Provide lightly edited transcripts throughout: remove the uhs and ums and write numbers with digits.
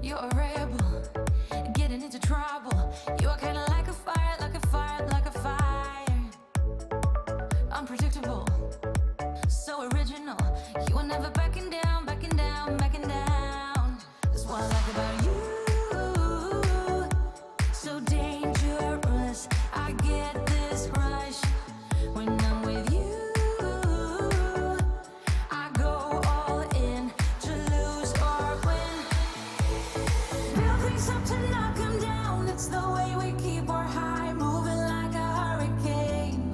You're a rebel, getting into trouble. You are kinda like a fire, like a fire, like a fire. Unpredictable, so original. You are never backing down, backing down, backing down. That's what I like about you. So dangerous, I get this rush when I'm with you. I go all in to lose or win. Build things up to knock them down. It's the way we keep our high, moving like a hurricane.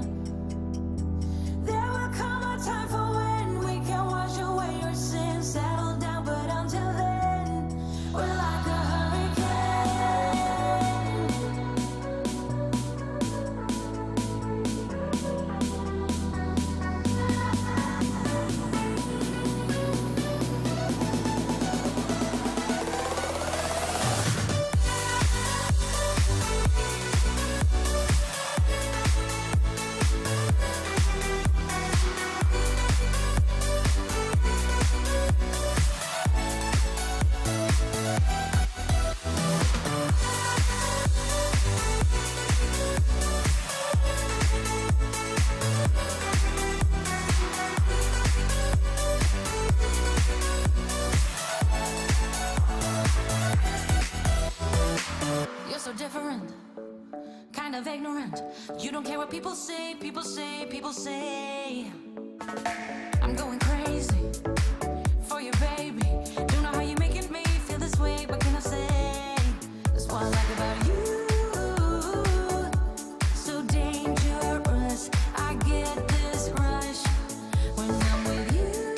There will come a time for when we can wash away your sins, settle down, but until then, we're like a hurricane. You're so different, kind of ignorant. You don't care what people say, people say, people say. I'm going crazy for you, baby. Don't know how you're making me feel this way. What can I say? That's what I like about you. So dangerous, I get this rush when I'm with you.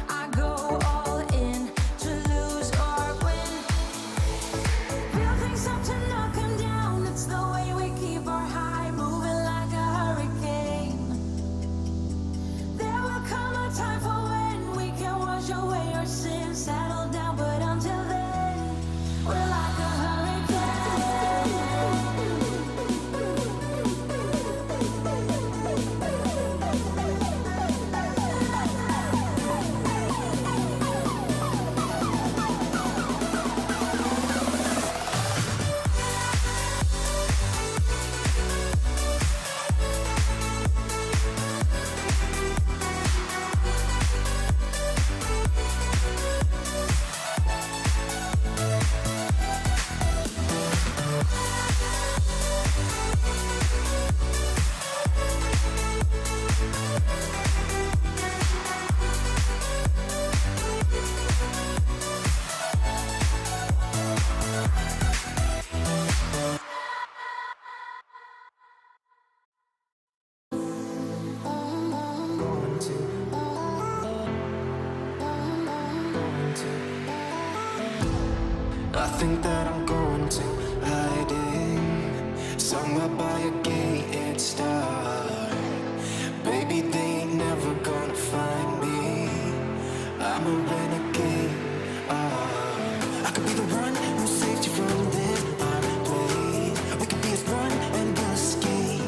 I go all in to lose or win. Build things up to knock them down. It's the way we keep our high, moving like a hurricane. There will come a time for when we can wash away our sins, settle down, but until then, we're like a I think that I'm going to hiding somewhere by a gated star. Baby, they ain't never gonna find me. I'm a renegade. I could be the one who saved you from this blade. We could be as one and we'll escape.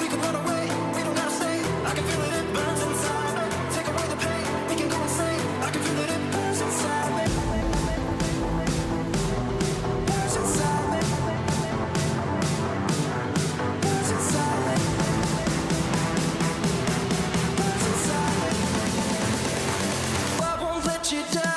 We can run away, we don't gotta stay. I can feel it, it burns inside me. Take away the pain, we can go insane. I can feel it, it burns inside me. Burns inside me. Burns inside me. Burns inside me. I won't let you down.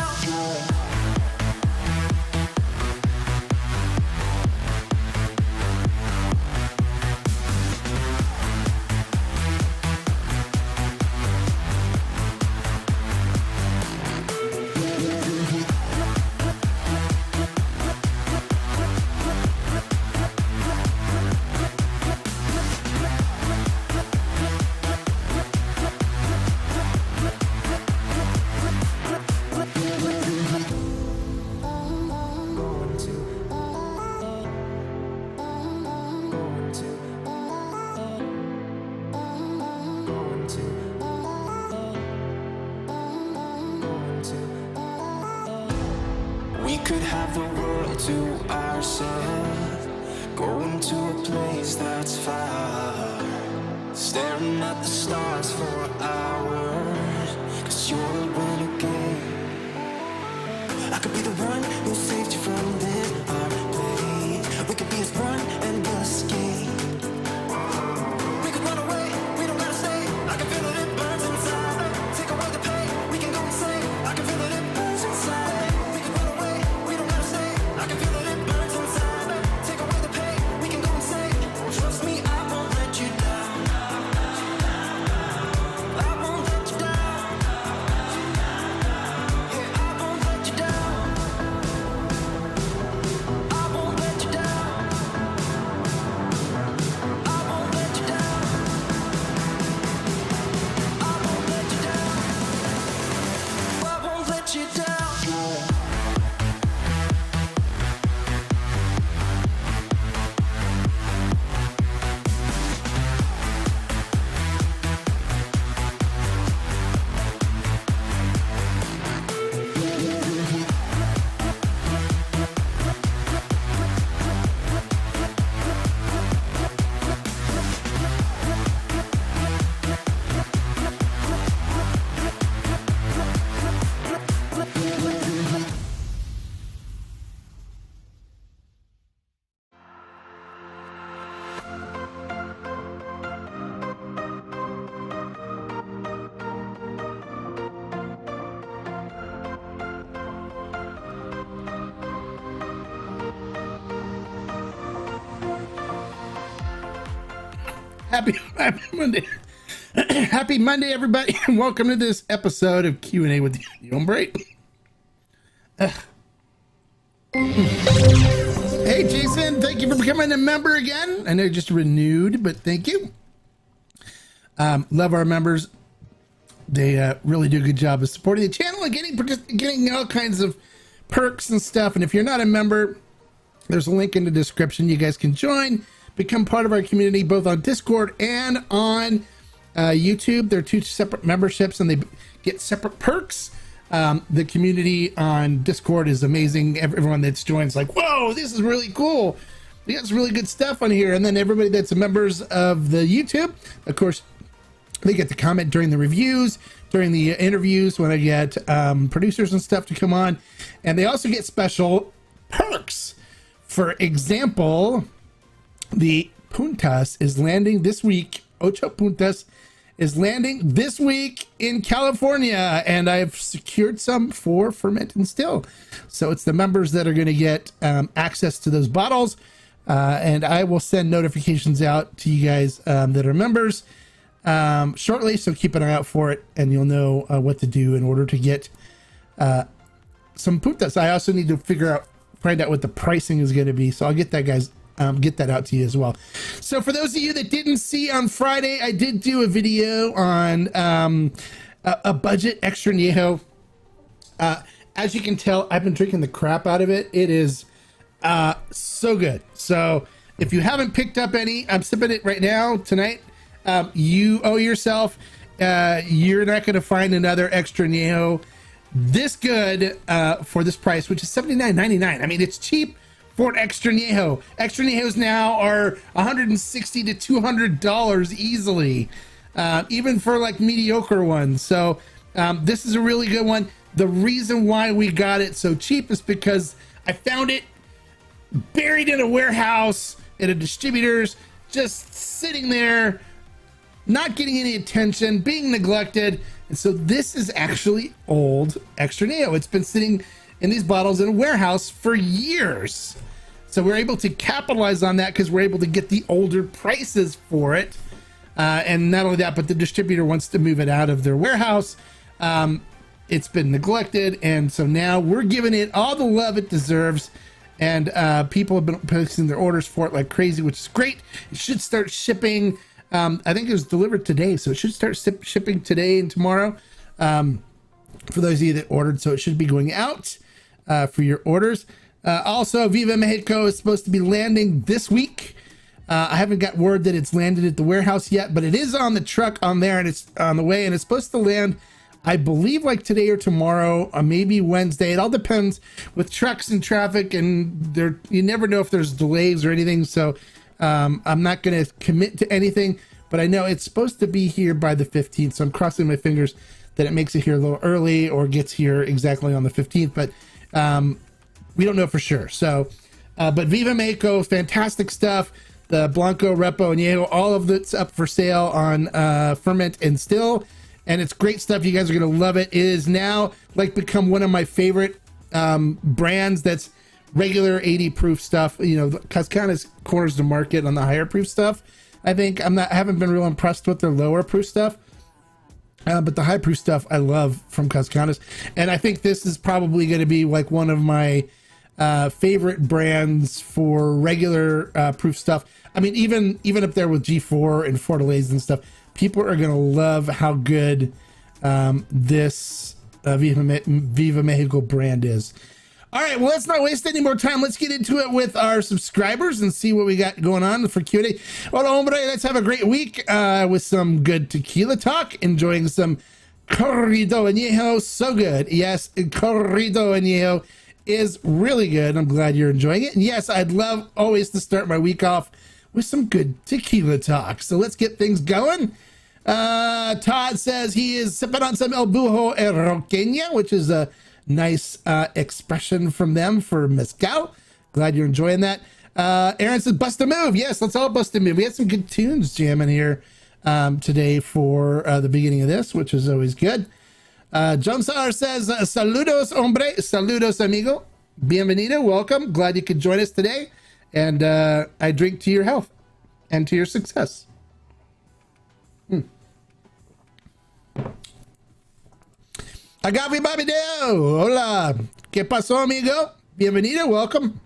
We could have the world to ourselves, going to a place that's far, staring at the stars for hours, 'cause you're a renegade. be the one who saved you from this heartbreak. We could be as one and we'll escape. We could run away, we don't gotta stay. I can feel that it burns inside. Take away the pain, we can go insane. I can feel that it burns inside. We can run away, we don't gotta stay. I can feel that it burns inside. Take away the pain, we can go insane. Trust me, I won't let you down. I won't let you down. Yeah, I won't let you down. I won't let you down. I won't let you down. I won't let you down. I won't let you down. Happy Monday. Happy Monday, everybody, and welcome to this episode of Q&A with the Hombre. Hey, Jason, thank you for becoming a member again. I know you just renewed, but thank you. Love our members. They really do a good job of supporting the channel and getting all kinds of perks and stuff. And if you're not a member, there's a link in the description. You guys can join, become part of our community, both on Discord and on YouTube. They're two separate memberships and they get separate perks. The community on Discord is amazing. Everyone that's joined is like, whoa, this is really cool. We got some really good stuff on here. And then everybody that's members of the YouTube, of course, they get to comment during the reviews, during the interviews, when I get producers and stuff to come on. And they also get special perks. For example, the Puntas is landing this week. Ocho Puntas is landing this week in California, and I've secured some for Ferment and Still. So it's the members that are going to get access to those bottles, and I will send notifications out to you guys that are members shortly, so keep an eye out for it, and you'll know what to do in order to get some Puntas. I also need to find out what the pricing is going to be, so I'll get that, guys. Get that out to you as well. So for those of you that didn't see on Friday, I did do a video on a budget extra añejo. As you can tell, I've been drinking the crap out of it. It is so good. So if you haven't picked up any, I'm sipping it right now tonight. You owe yourself. You're not going to find another extra añejo this good for this price, which is $79.99. I mean, it's cheap for an extra añejo. Extra añejos now are $160 to $200 easily, even for like mediocre ones. So this is a really good one. The reason why we got it so cheap is because I found it buried in a warehouse at a distributor's, just sitting there, not getting any attention, being neglected. And so this is actually old extra añejo. It's been sitting in these bottles in a warehouse for years. So we're able to capitalize on that because we're able to get the older prices for it. And not only that, but the distributor wants to move it out of their warehouse. It's been neglected. And so now we're giving it all the love it deserves. And people have been placing their orders for it like crazy, which is great. It should start shipping. I think it was delivered today, so it should start shipping today and tomorrow for those of you that ordered. So it should be going out for your orders. Also, Viva Mexico is supposed to be landing this week. I haven't got word that it's landed at the warehouse yet, but it is on the truck on there, and it's on the way, and it's supposed to land, I believe, like today or tomorrow, or maybe Wednesday. It all depends with trucks and traffic, and you never know if there's delays or anything. So I'm not going to commit to anything, but I know it's supposed to be here by the 15th. So I'm crossing my fingers that it makes it here a little early or gets here exactly on the 15th. But We don't know for sure. So, but Viva Mexico, fantastic stuff. The Blanco, Repo, Añejo, all of it's up for sale on Ferment and Still. And it's great stuff. You guys are going to love it. It is now like become one of my favorite brands that's regular 80 proof stuff. You know, Cascanas corners the market on the higher proof stuff. I think I haven't been real impressed with their lower proof stuff. But the high proof stuff I love from Cascanas. And I think this is probably going to be like one of my favorite brands for regular proof stuff. I mean, even up there with G4 and Fortaleza and stuff, people are going to love how good this Viva Mexico brand is. All right, well, let's not waste any more time. Let's get into it with our subscribers and see what we got going on for Q&A. Hola, hombre, let's have a great week with some good tequila talk, enjoying some Corrido Añejo. So good. Yes, Corrido Añejo is really good. I'm glad you're enjoying it. And yes, I'd love always to start my week off with some good tequila talk. So let's get things going. Todd says he is sipping on some El Bujo Roqueña, which is a nice expression from them for Mezcal. Glad you're enjoying that. Aaron says bust a move. Yes, let's all bust a move. We had some good tunes jamming here today for the beginning of this, which is always good. John Sar says saludos, hombre. Saludos, amigo. Bienvenido. Welcome. Glad you could join us today. And I drink to your health and to your success. Agave Babideo. Hola. ¿Qué pasó, amigo? Bienvenido. Welcome.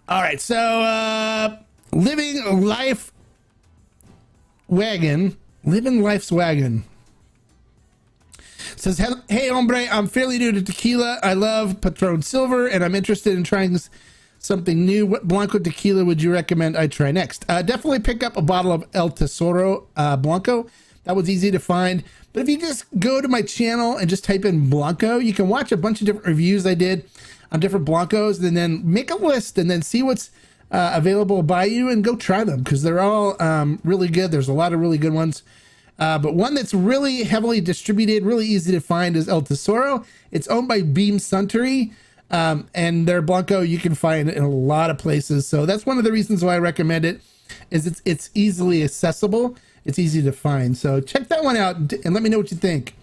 All right. So, Living Life's Wagon says, hey, hombre, I'm fairly new to tequila. I love Patron Silver, and I'm interested in trying something new. What Blanco tequila would you recommend I try next? Definitely pick up a bottle of El Tesoro Blanco. That was easy to find. But if you just go to my channel and just type in Blanco, you can watch a bunch of different reviews I did on different Blancos, and then make a list and then see what's available by you and go try them, because they're all really good. There's a lot of really good ones. But one that's really heavily distributed, really easy to find, is El Tesoro. It's owned by Beam Suntory, and their Blanco you can find in a lot of places. So that's one of the reasons why I recommend it, is it's easily accessible. It's easy to find. So check that one out and let me know what you think.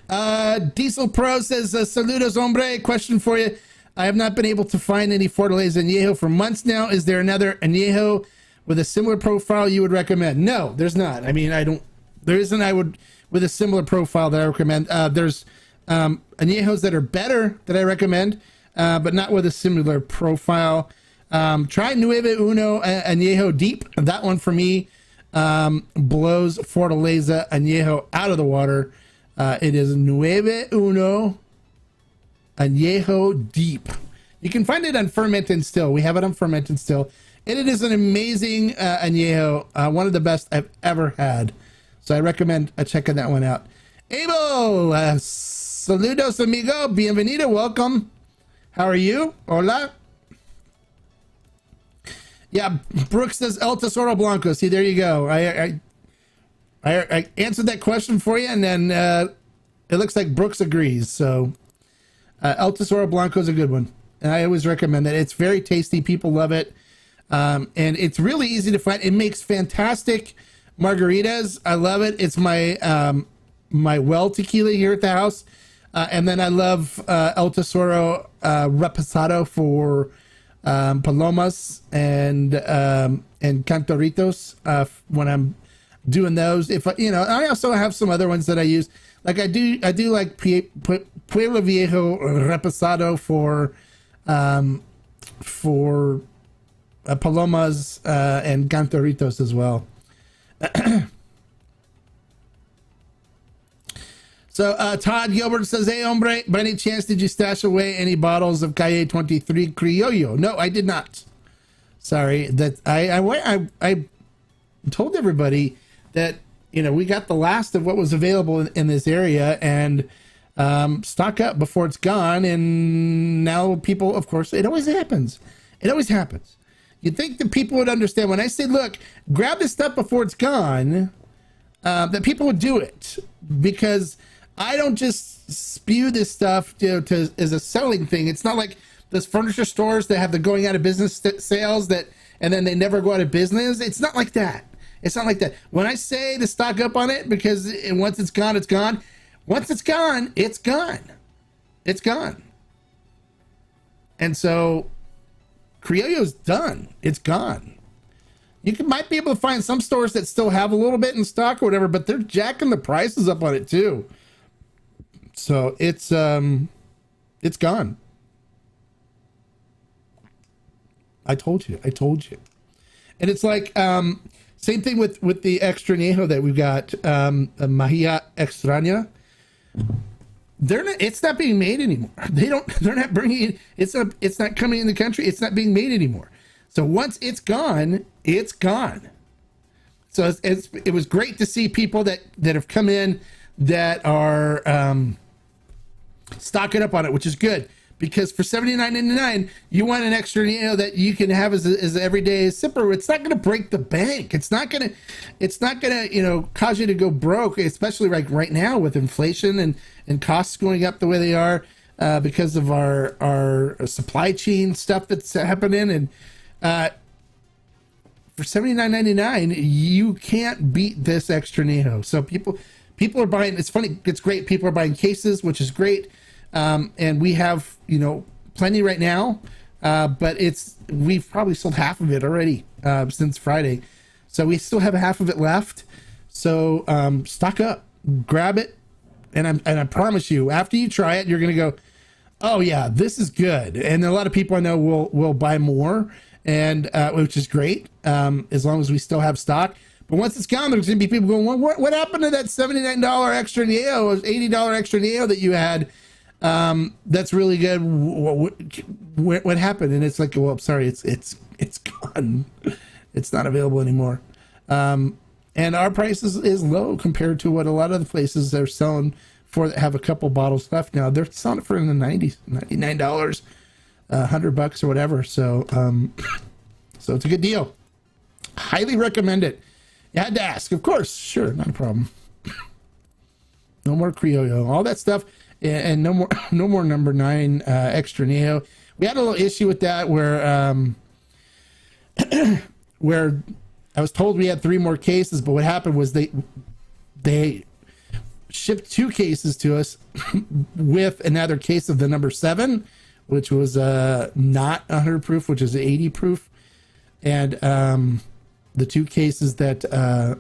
Diesel Pro says, saludos, hombre. Question for you. I have not been able to find any Fortaleza Añejo for months now. Is there another Añejo with a similar profile you would recommend? No, there's not. I mean, there isn't with a similar profile that I recommend. There's Añejos that are better that I recommend, but not with a similar profile. Try Nueve Uno Añejo Deep. That one for me blows Fortaleza Añejo out of the water. It is Nueve Uno Añejo Deep. You can find it on Ferment and Still. We have it on Ferment and Still. And it is an amazing Añejo, one of the best I've ever had. So I recommend checking that one out. Abel, saludos, amigo. Bienvenido. Welcome. How are you? Hola. Yeah, Brooks says El Tesoro Blanco. See, there you go. I answered that question for you, and then it looks like Brooks agrees. So El Tesoro Blanco is a good one, and I always recommend that. It's very tasty. People love it. And it's really easy to find. It makes fantastic margaritas. I love it. It's my my well tequila here at the house. And then I love El Tesoro Reposado for palomas and cantoritos when I'm doing those. If I also have some other ones that I use. Like I do like Pueblo Viejo Reposado for palomas and cantoritos as well. So Todd Gilbert says, hey, hombre, by any chance did you stash away any bottles of Calle 23 Criollo? No, I did not. Sorry. That I told everybody that, we got the last of what was available in this area, and stock up before it's gone. And now people, of course, it always happens. It always happens. You'd think that people would understand when I say, look, grab this stuff before it's gone, that people would do it, because I don't just spew this stuff, as a selling thing. It's not like those furniture stores that have the going out of business sales and then they never go out of business. It's not like that. It's not like that. When I say to stock up on it, because once it's gone, it's gone. Once it's gone, it's gone. It's gone. And so Criollo's done. It's gone. Might be able to find some stores that still have a little bit in stock or whatever, but they're jacking the prices up on it too. So it's gone. I told you. And it's like, same thing with the extra añejo that we've got, Mahia Extraña. It's not being made anymore. They're not bringing it. It's not coming in the country. It's not being made anymore. So once it's gone, it's gone. So it was great to see people that have come in that are stocking up on it, which is good, because for $79.99, you want an extra that you can have as an everyday sipper. It's not going to break the bank. It's not going to cause you to go broke, especially like right now with inflation and costs going up the way they are because of our supply chain stuff that's happening. And for $79.99, you can't beat this extra añejo. So people are buying. It's funny. It's great. People are buying cases, which is great. And we have, plenty right now, but we've probably sold half of it already, since Friday. So we still have half of it left. So, stock up, grab it. And I promise you, after you try it, you're going to go, oh yeah, this is good. And a lot of people I know will buy more, and, which is great. As long as we still have stock. But once it's gone, there's going to be people going, what happened to that $79 extra añejo or $80 extra añejo that you had? That's really good. What happened? And it's like, well, I'm sorry, it's gone. It's not available anymore. And our price is low compared to what a lot of the places they're selling for that have a couple bottles left now. They're selling it for in the 90s, $99, $100 or whatever. So, so it's a good deal. Highly recommend it. You had to ask, of course. Sure, not a problem. No more Criollo, all that stuff. And no more number 9 extra añejo. We had a little issue with that where where I was told we had 3 more cases, but what happened was they shipped 2 cases to us with another case of the number 7, which was not 100 proof, which is 80 proof, and the 2 cases that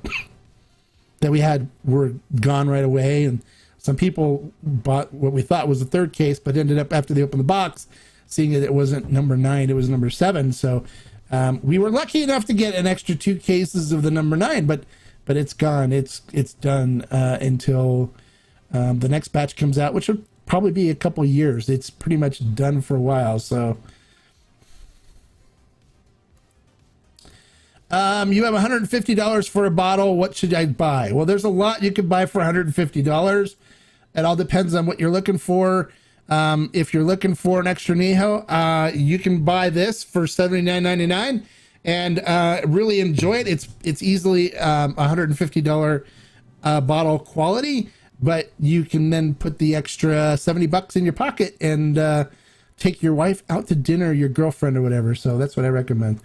we had were gone right away. And some people bought what we thought was the 3rd case, but ended up, after they opened the box, seeing that it wasn't number 9, it was number 7. So we were lucky enough to get an extra 2 cases of the number 9, but it's gone. It's done until the next batch comes out, which will probably be a couple years. It's pretty much done for a while. So you have $150 for a bottle. What should I buy? Well, there's a lot you could buy for $150. It all depends on what you're looking for. If you're looking for an extra añejo, you can buy this for $79.99 and really enjoy it. It's easily $150 bottle quality, but you can then put the extra $70 in your pocket and take your wife out to dinner, your girlfriend or whatever. So that's what I recommend.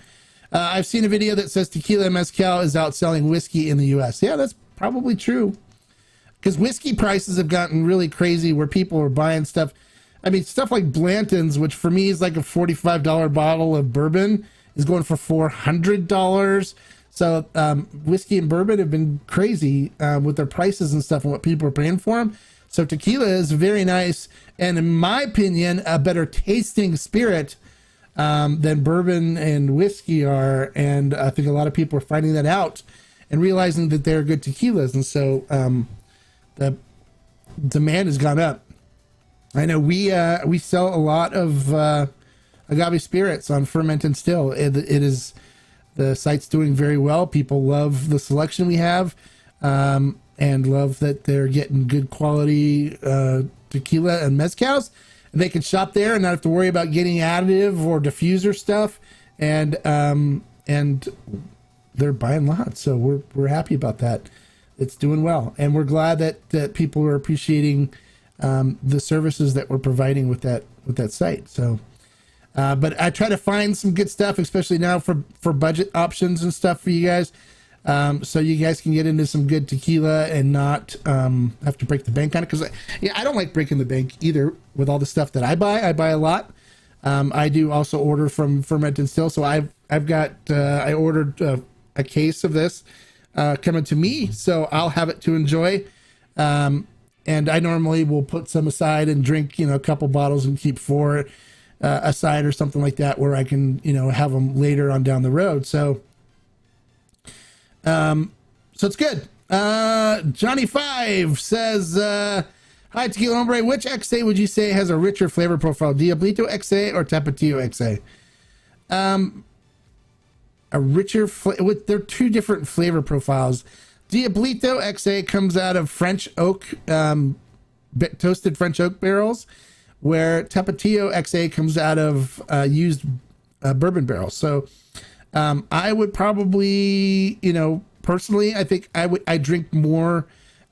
I've seen a video that says tequila and mezcal is outselling whiskey in the U.S. Yeah, that's probably true. Because whiskey prices have gotten really crazy where people are buying stuff. I mean, stuff like Blanton's, which for me is like a $45 bottle of bourbon, is going for $400. So whiskey and bourbon have been crazy with their prices and stuff and what people are paying for them. So tequila is very nice. And in my opinion, a better tasting spirit than bourbon and whiskey are. And I think a lot of people are finding that out and realizing that they're good tequilas. And so the demand has gone up. I know we sell a lot of agave spirits on Ferment and Still. It is, the site's doing very well. People love the selection we have, and love that they're getting good quality tequila and mezcals. And they can shop there and not have to worry about getting additive or diffuser stuff. And they're buying lots, so we're happy about that. it's doing well, and we're glad that people are appreciating the services that we're providing with that site. So, but I try to find some good stuff, especially now for budget options and stuff for you guys, so you guys can get into some good tequila and not have to break the bank on it. Because I don't like breaking the bank either with all the stuff that I buy. I buy a lot. I do also order from Ferment and Still, so I've got I ordered a case of this coming to me, so I'll have it to enjoy. And I normally will put some aside and drink, a couple bottles and keep 4 aside or something like that, where I can, have them later on down the road. So it's good. Johnny 5 says, hi, Tequila Hombre. Which XA would you say has a richer flavor profile, Diablito XA or Tapatio XA? A richer they're 2 different flavor profiles. Diablito XA comes out of French oak, toasted French oak barrels, where Tapatio XA comes out of used bourbon barrels. So I would probably, personally, I think I drink more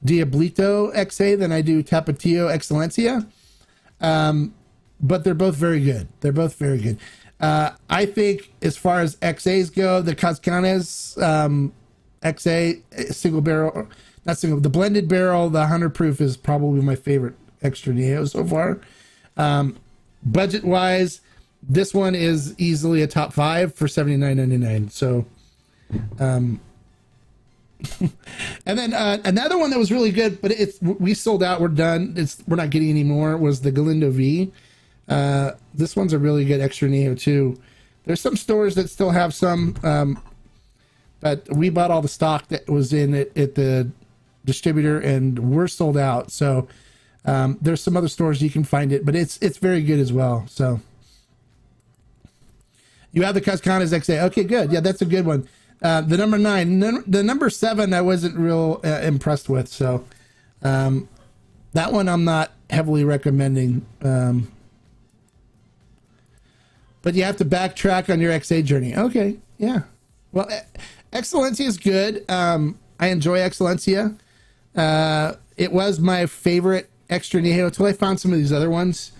Diablito XA than I do Tapatio Excelencia. But they're both very good. They're both very good. I think as far as XAs go, the Cascanes XA single barrel, the blended barrel, the 100 proof is probably my favorite extra Neo so far. Budget wise, this one is easily a top 5 for $79.99. So, and then another one that was really good, but we sold out. We're done. We're not getting any more. Was the Galindo V. This one's a really good extra Neo too. There's some stores that still have some. But we bought all the stock that was in it at the distributor, and we're sold out. So there's some other stores you can find it, but it's very good as well. So you have the Cascanes XA. Okay, good. Yeah, that's a good one. The number 9, the number 7, I wasn't real impressed with. So that one I'm not heavily recommending. But you have to backtrack on your XA journey. Okay, yeah. Well, Excelencia is good. I enjoy Excelencia. It was my favorite extra Añejo until I found some of these other ones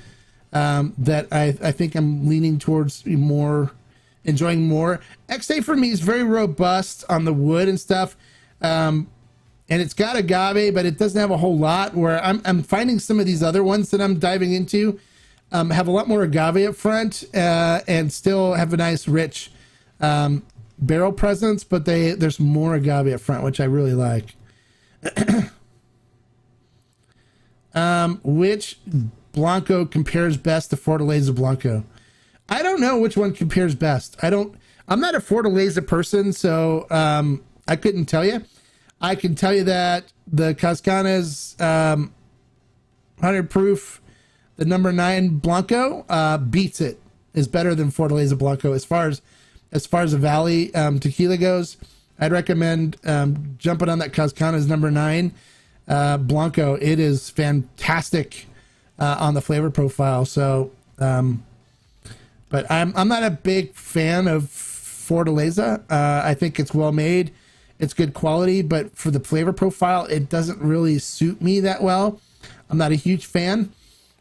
that I think I'm leaning towards enjoying more. XA for me is very robust on the wood and stuff. And it's got agave, but it doesn't have a whole lot, where I'm finding some of these other ones that I'm diving into have a lot more agave up front and still have a nice rich barrel presence, but there's more agave up front, which I really like. Which Blanco compares best to Fortaleza Blanco? I don't know which one compares best. I'm not a Fortaleza person, so I couldn't tell you. I can tell you that the Cascanes 100 proof, the number 9 Blanco beats it. Is better than Fortaleza Blanco as far as a Valley tequila goes. I'd recommend jumping on that Cascanes number 9 Blanco. It is fantastic on the flavor profile. So, but I'm not a big fan of Fortaleza. I think it's well made, it's good quality, but for the flavor profile, it doesn't really suit me that well. I'm not a huge fan.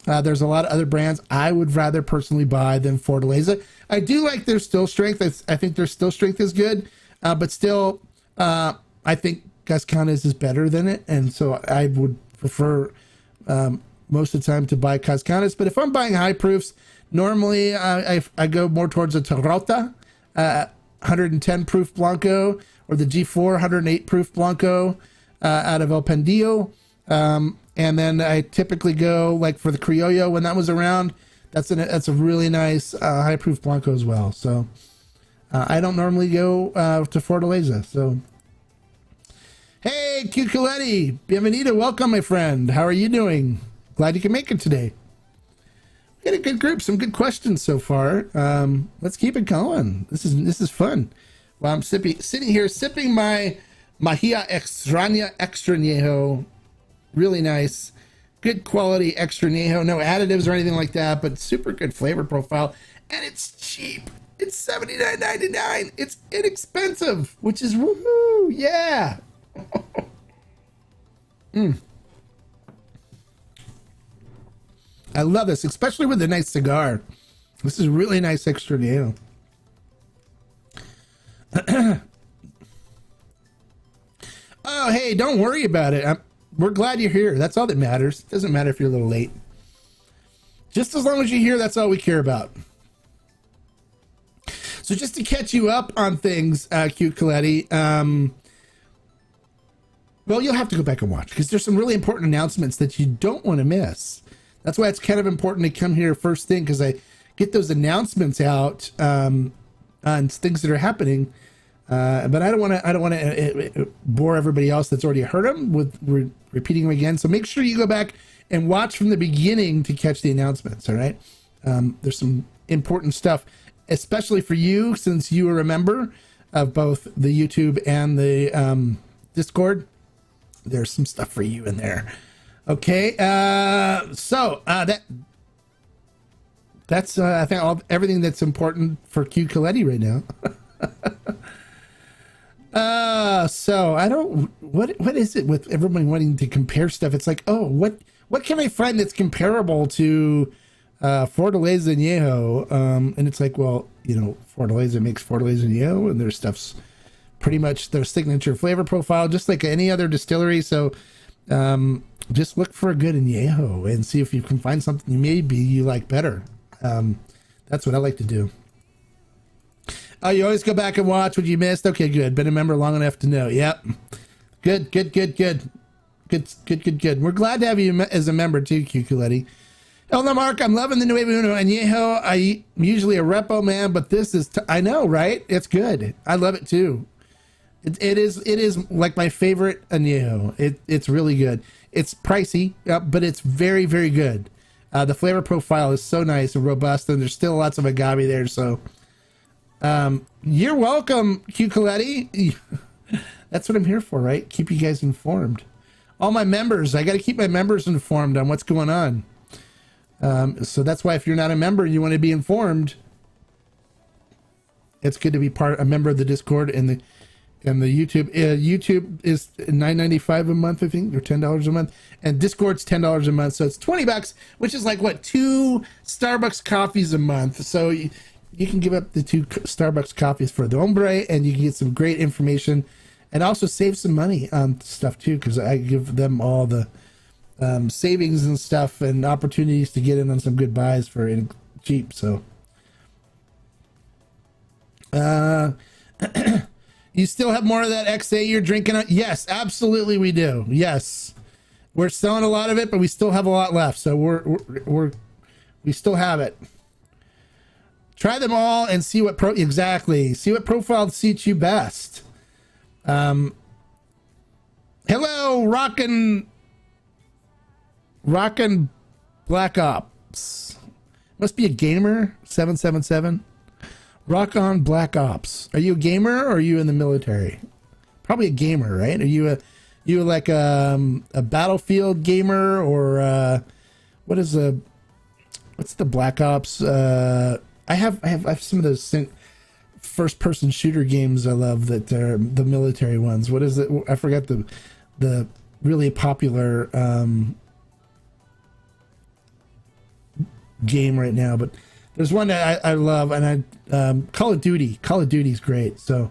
There's a lot of other brands I would rather personally buy than Fortaleza. I do like their still strength. I think their still strength is good, but still, I think Cascanes is better than it, and so I would prefer most of the time to buy Cascanes. But if I'm buying high proofs, normally I go more towards a Torrota 110 proof Blanco, or the G4 108 proof Blanco out of El Pendillo. And then I typically go, like for the Criollo when that was around, that's a really nice high proof Blanco as well. So I don't normally go to Fortaleza. So hey, Cucoletti, bienvenido, welcome, my friend. How are you doing? Glad you can make it today. We had a good group, some good questions so far. Let's keep it going. This is fun. Well, I'm sitting here sipping my Mahia Extraña Extra Añejo. Really nice, good quality extra Añejo. No additives or anything like that, but super good flavor profile. And it's cheap. It's $79.99. It's inexpensive, which is woohoo. Yeah. I love this, especially with a nice cigar. This is really nice extra añejo. Oh, hey, don't worry about it. We're glad you're here. That's all that matters. It doesn't matter if you're a little late. Just as long as you're here, that's all we care about. So just to catch you up on things, Cute Coletti, well, you'll have to go back and watch because there's some really important announcements that you don't want to miss. That's why it's kind of important to come here first thing, because I get those announcements out on things that are happening. But I don't want to bore everybody else that's already heard them with repeating them again. So make sure you go back and watch from the beginning to catch the announcements. All right. There's some important stuff, especially for you, since you are a member of both the YouTube and the Discord. There's some stuff for you in there. Okay. So that's I think everything that's important for Q Coletti right now. So I don't, what is it with everybody wanting to compare stuff? It's like, oh, what can I find that's comparable to Fortaleza Añejo? And it's like, well, you know, Fortaleza makes Fortaleza Añejo, and their stuff's pretty much their signature flavor profile, just like any other distillery. So just look for a good añejo and see if you can find something maybe you like better. That's what I like to do. Oh, you always go back and watch what you missed? Okay, good. Been a member long enough to know. Yep. Good. We're glad to have you as a member too, Q Coletti. Elna Mark, I'm loving the Nuevo Uno Añejo. I'm usually a repo man, but this is, I know, right? It's good. I love it too. It is like my favorite añejo. It's really good. It's pricey, but it's very, very good. The flavor profile is so nice and robust, and there's still lots of agave there, so... you're welcome, Q Coletti. That's what I'm here for, right? Keep you guys informed. All my members, I got to keep my members informed on what's going on. So that's why if you're not a member, you want to be informed. It's good to be a member of the Discord and the YouTube. YouTube is $9.95 a month, I think, or $10 a month, and Discord's $10 a month. So it's $20, which is like what, 2 Starbucks coffees a month. So you can give up the 2 Starbucks coffees for the Hombre, and you can get some great information and also save some money on stuff too, because I give them all the savings and stuff and opportunities to get in on some good buys for cheap. So you still have more of that XA you're drinking? Yes, absolutely we do. Yes, we're selling a lot of it, but we still have a lot left. So we still have it. Try them all and see what see what profile suits you best. Hello, rockin' Black Ops. Must be a gamer. 777. Rock on Black Ops. Are you a gamer or are you in the military? Probably a gamer, right? Are you like a Battlefield gamer, or what's the Black Ops? I have some of those first person shooter games I love that are the military ones. What is it? I forgot the really popular game right now, but there's one that I love, and Call of Duty. Call of Duty is great. So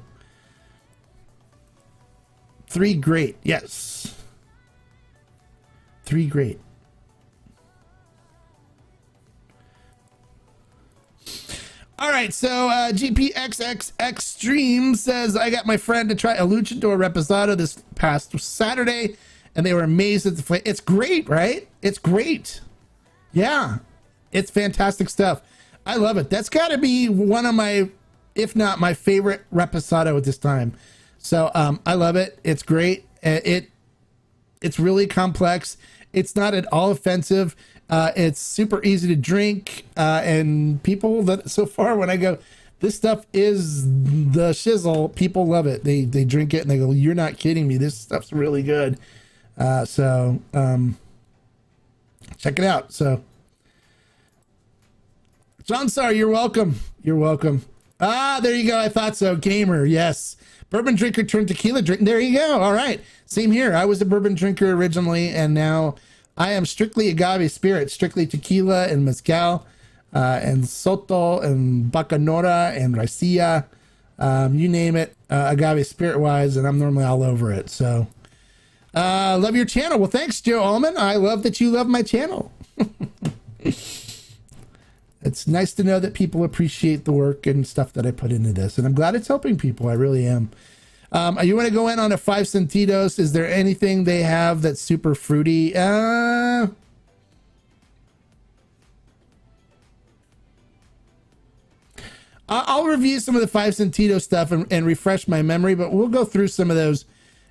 3 great. Yes. 3 great. All right, so GPXX Extreme says, I got my friend to try a Luchador Reposado this past Saturday, and they were amazed at the flavor. It's great, right? It's great. Yeah, it's fantastic stuff. I love it. That's got to be one of my, if not my favorite Reposado at this time. So I love it. It's great. It's really complex. It's not at all offensive. It's super easy to drink, and people that so far when I go, this stuff is the shizzle, people love it. They drink it and they go, you're not kidding me. This stuff's really good. So check it out. So John Sar, you're welcome. You're welcome. Ah, there you go. I thought so. Gamer, yes. Bourbon drinker turned tequila drink. There you go. All right. Same here. I was a bourbon drinker originally, and now I am strictly agave spirit, strictly tequila and mezcal, and soto and bacanora and raicilla, you name it, agave spirit wise, and I'm normally all over it. So, love your channel. Well, thanks, Joe Allman. I love that you love my channel. It's nice to know that people appreciate the work and stuff that I put into this, and I'm glad it's helping people. I really am. You want to go in on a 5 Sentidos? Is there anything they have that's super fruity? I'll review some of the 5 Sentido stuff and refresh my memory, but we'll go through some of those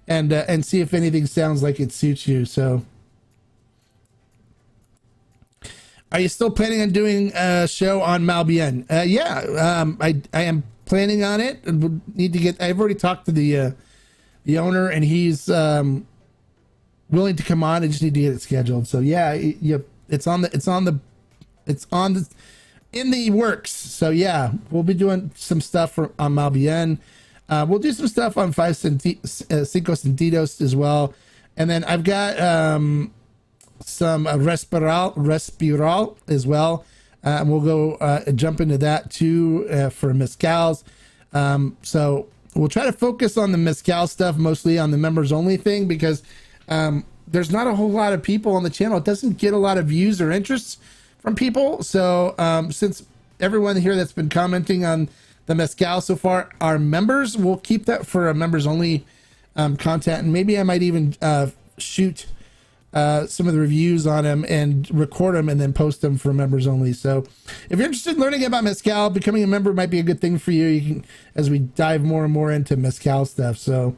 and see if anything sounds like it suits you. So, are you still planning on doing a show on Malbien? Yeah, I am planning on it. And need to get. I've already talked to the owner, and he's willing to come on. I just need to get it scheduled. So yeah, it's in the works. So yeah, we'll be doing some stuff on Malbien. We'll do some stuff on Cinco Sentidos as well, and then I've got some Respiral as well. And we'll go jump into that too for mezcals. So we'll try to focus on the mezcal stuff, mostly on the members only thing, because there's not a whole lot of people on the channel. It doesn't get a lot of views or interests from people. So since everyone here that's been commenting on the mezcal so far are members, we'll keep that for a members only content. And maybe I might even shoot some of the reviews on them and record them and then post them for members only. So if you're interested in learning about mezcal, becoming a member might be a good thing for you. You can, as we dive more and more into mezcal stuff. So,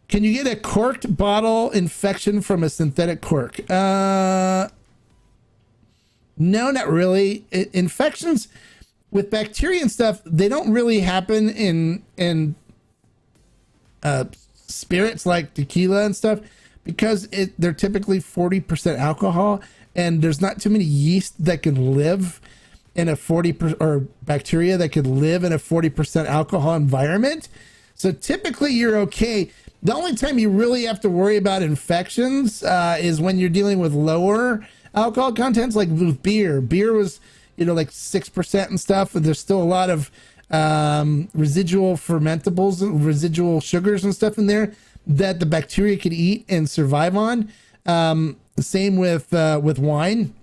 can you get a corked bottle infection from a synthetic cork? No, not really. Infections with bacteria and stuff, they don't really happen in spirits like tequila and stuff, because they're typically 40% alcohol, and there's not too many yeast that can live in a 40% or bacteria that could live in a 40% alcohol environment. So typically you're okay. The only time you really have to worry about infections is when you're dealing with lower alcohol contents, like with beer. Beer was, like 6% and stuff, and there's still a lot of residual fermentables, residual sugars and stuff in there that the bacteria could eat and survive on. Same with wine.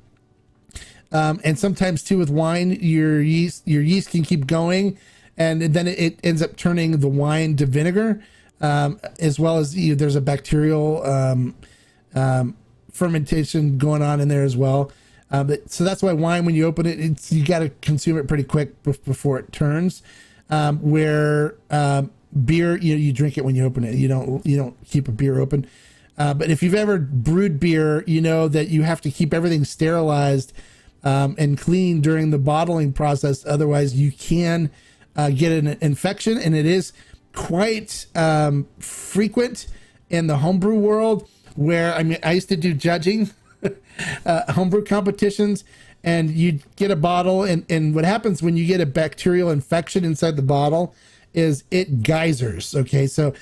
And sometimes too with wine, your yeast can keep going, and then it ends up turning the wine to vinegar, as well as there's a bacterial fermentation going on in there as well. So that's why wine, when you open it, you got to consume it pretty quick before it turns. Where beer, you drink it when you open it. You don't keep a beer open. But if you've ever brewed beer, you know that you have to keep everything sterilized and clean during the bottling process. Otherwise, you can get an infection, and it is quite frequent in the homebrew world. Where I used to do judging. Homebrew competitions, and you get a bottle, and what happens when you get a bacterial infection inside the bottle is it geysers. Okay, so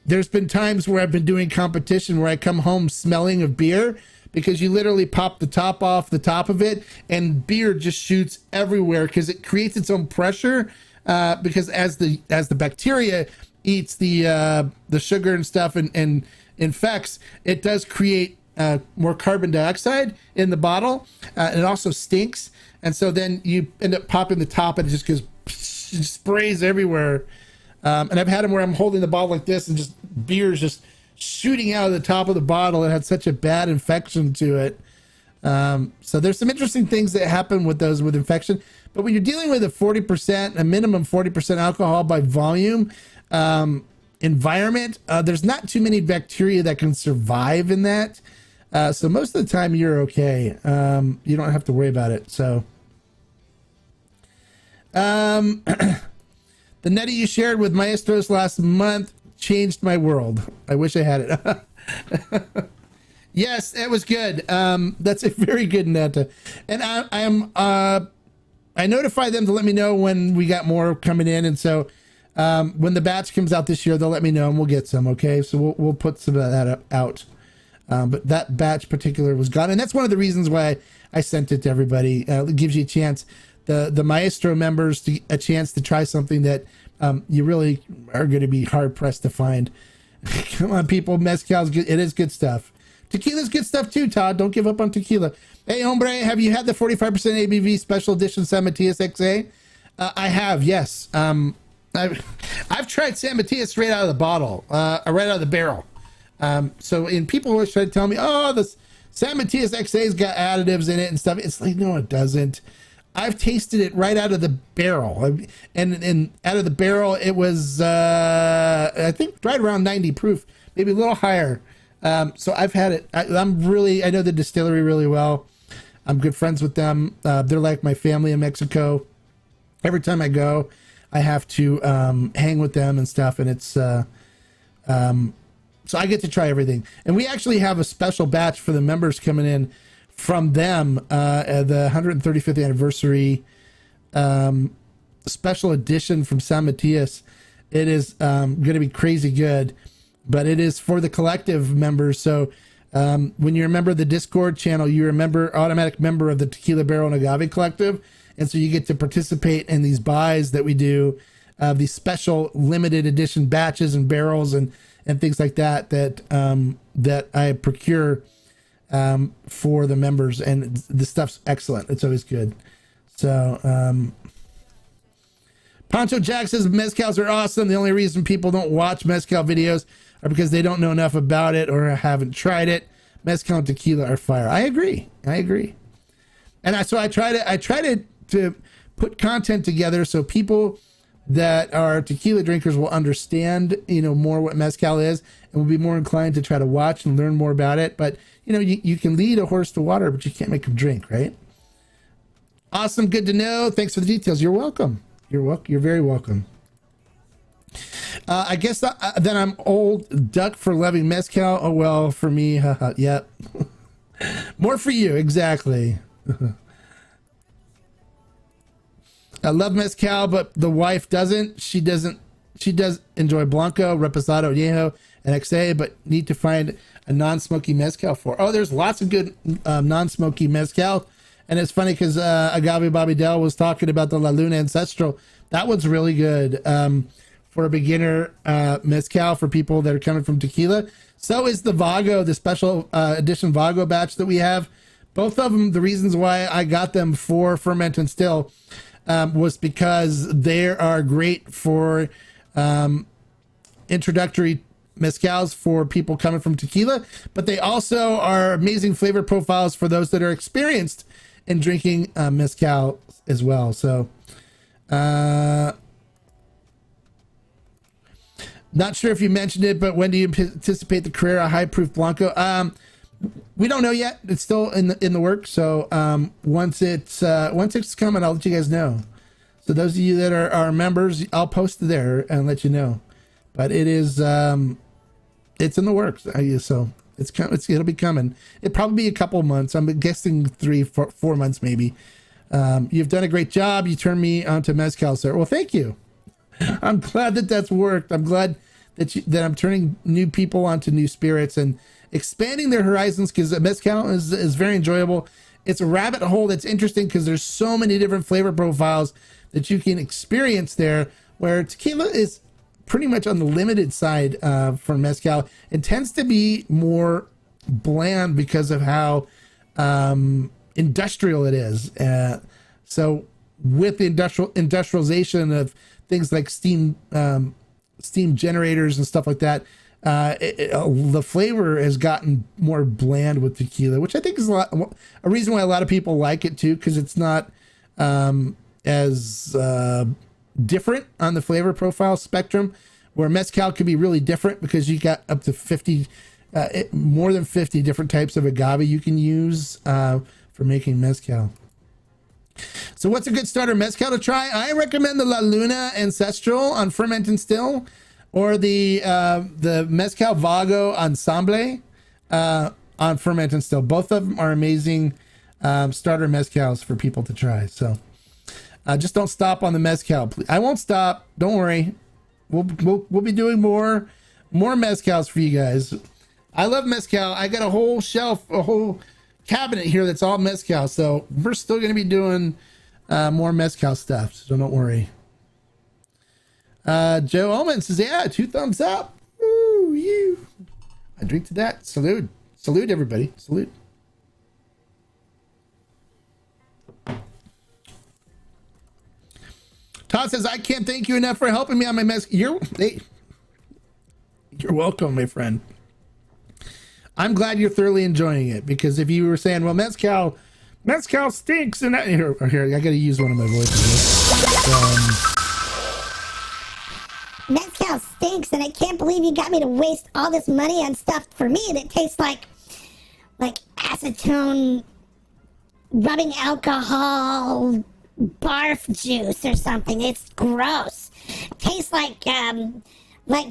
there's been times where I've been doing competition where I come home smelling of beer, because you literally pop the top off the top of it and beer just shoots everywhere because it creates its own pressure, because as the bacteria eats the sugar and stuff and infects, it does create more carbon dioxide in the bottle, and it also stinks, and so then you end up popping the top and it just goes, it sprays everywhere. And I've had them where I'm holding the bottle like this and just beer's just shooting out of the top of the bottle. It had such a bad infection to it. So there's some interesting things that happen with those with infection, but when you're dealing with a minimum 40% alcohol by volume environment, there's not too many bacteria that can survive in that. So most of the time you're okay. You don't have to worry about it. So, the neti you shared with Maestros last month changed my world. I wish I had it. Yes, it was good. That's a very good neta. And I am I notify them to let me know when we got more coming in, and so when the batch comes out this year, they'll let me know and we'll get some. Okay, so we'll put some of that out. But that batch particular was gone, and that's one of the reasons why I sent it to everybody. It gives you a chance, the Maestro members, a chance to try something that you really are going to be hard pressed to find. Come on, people, mezcal's good. It is good stuff. Tequila's good stuff too, Todd. Don't give up on tequila. Hey, hombre, have you had the 45% ABV special edition San Matias XA? I have, yes. I've tried San Matias straight out of the bottle, right out of the barrel. So, and people always try to tell me, oh, this San Matias XA's got additives in it and stuff. It's like, no, it doesn't. I've tasted it right out of the barrel, and out of the barrel, it was, I think, right around 90 proof, maybe a little higher. So I've had it. I know the distillery really well. I'm good friends with them. They're like my family in Mexico. Every time I go, I have to hang with them and stuff, and it's so I get to try everything. And we actually have a special batch for the members coming in from them, the 135th anniversary special edition from San Matias. It is going to be crazy good, but it is for the collective members. So when you're a member of the Discord channel, you're a automatic member of the Tequila Barrel and Agave Collective. And so you get to participate in these buys that we do, these special limited edition batches and barrels and things like that, that I procure for the members. And the stuff's excellent. It's always good. So, Poncho Jack says mezcals are awesome. The only reason people don't watch mezcal videos are because they don't know enough about it or haven't tried it. Mezcal and tequila are fire. I agree. And so I try to put content together so people that are tequila drinkers will understand, more what mezcal is, and will be more inclined to try to watch and learn more about it. But, you can lead a horse to water, but you can't make him drink, right? Awesome. Good to know. Thanks for the details. You're welcome. You're very welcome. I guess that I'm old duck for loving mezcal. Oh, well, for me, yep. More for you, exactly. I love mezcal, but the wife doesn't. She does enjoy Blanco, Reposado, Añejo, and XA, but need to find a non-smoky mezcal for. Oh, there's lots of good non-smoky mezcal. And it's funny because Agave Bobby Dell was talking about the La Luna Ancestral. That one's really good for a beginner mezcal for people that are coming from tequila. So is the Vago, the special edition Vago batch that we have. Both of them, the reasons why I got them for Ferment and Still was because they are great for introductory mezcals for people coming from tequila, but they also are amazing flavor profiles for those that are experienced in drinking mezcal as well. So not sure if you mentioned it, but when do you anticipate the Carrera high proof Blanco? We don't know yet. It's still in the works. So once it's coming, I'll let you guys know. So those of you that are members, I'll post it there and let you know. But it is it's in the works. So it'll be coming. It'll probably be a couple months. I'm guessing 4 months maybe. You've done a great job. You turned me onto mezcal, sir. Well, thank you. I'm glad that's worked. I'm glad that I'm turning new people onto new spirits and expanding their horizons, because mezcal is very enjoyable. It's a rabbit hole that's interesting because there's so many different flavor profiles that you can experience there, where tequila is pretty much on the limited side for mezcal. It tends to be more bland because of how industrial it is. So with the industrialization of things like steam generators and stuff like that, the flavor has gotten more bland with tequila, which I think is a reason why a lot of people like it too, because it's not as different on the flavor profile spectrum, where mezcal can be really different because you got up to 50, more than 50 different types of agave you can use for making mezcal. So what's a good starter mezcal to try? I recommend the La Luna Ancestral on Ferment and Still, or the Mezcal Vago Ensemble on Ferment and Still. Both of them are amazing starter mezcals for people to try. So Just don't stop on the mezcal, please. I won't stop. Don't worry. We'll be doing more mezcals for you guys. I love mezcal. I got a whole shelf, a whole cabinet here that's all mezcal. So we're still going to be doing more mezcal stuff. So don't worry. Joe Oman says, yeah, 2 thumbs up. Woo, you. I drink to that. Salute. Salute, everybody. Salute. Todd says, I can't thank you enough for helping me on my mezcal. You're welcome, my friend. I'm glad you're thoroughly enjoying it, because if you were saying, well, mezcal stinks, and that, here, I got to use one of my voices. Mezcal stinks, and I can't believe you got me to waste all this money on stuff for me that tastes like acetone, rubbing alcohol, barf juice or something. It's gross. Tastes like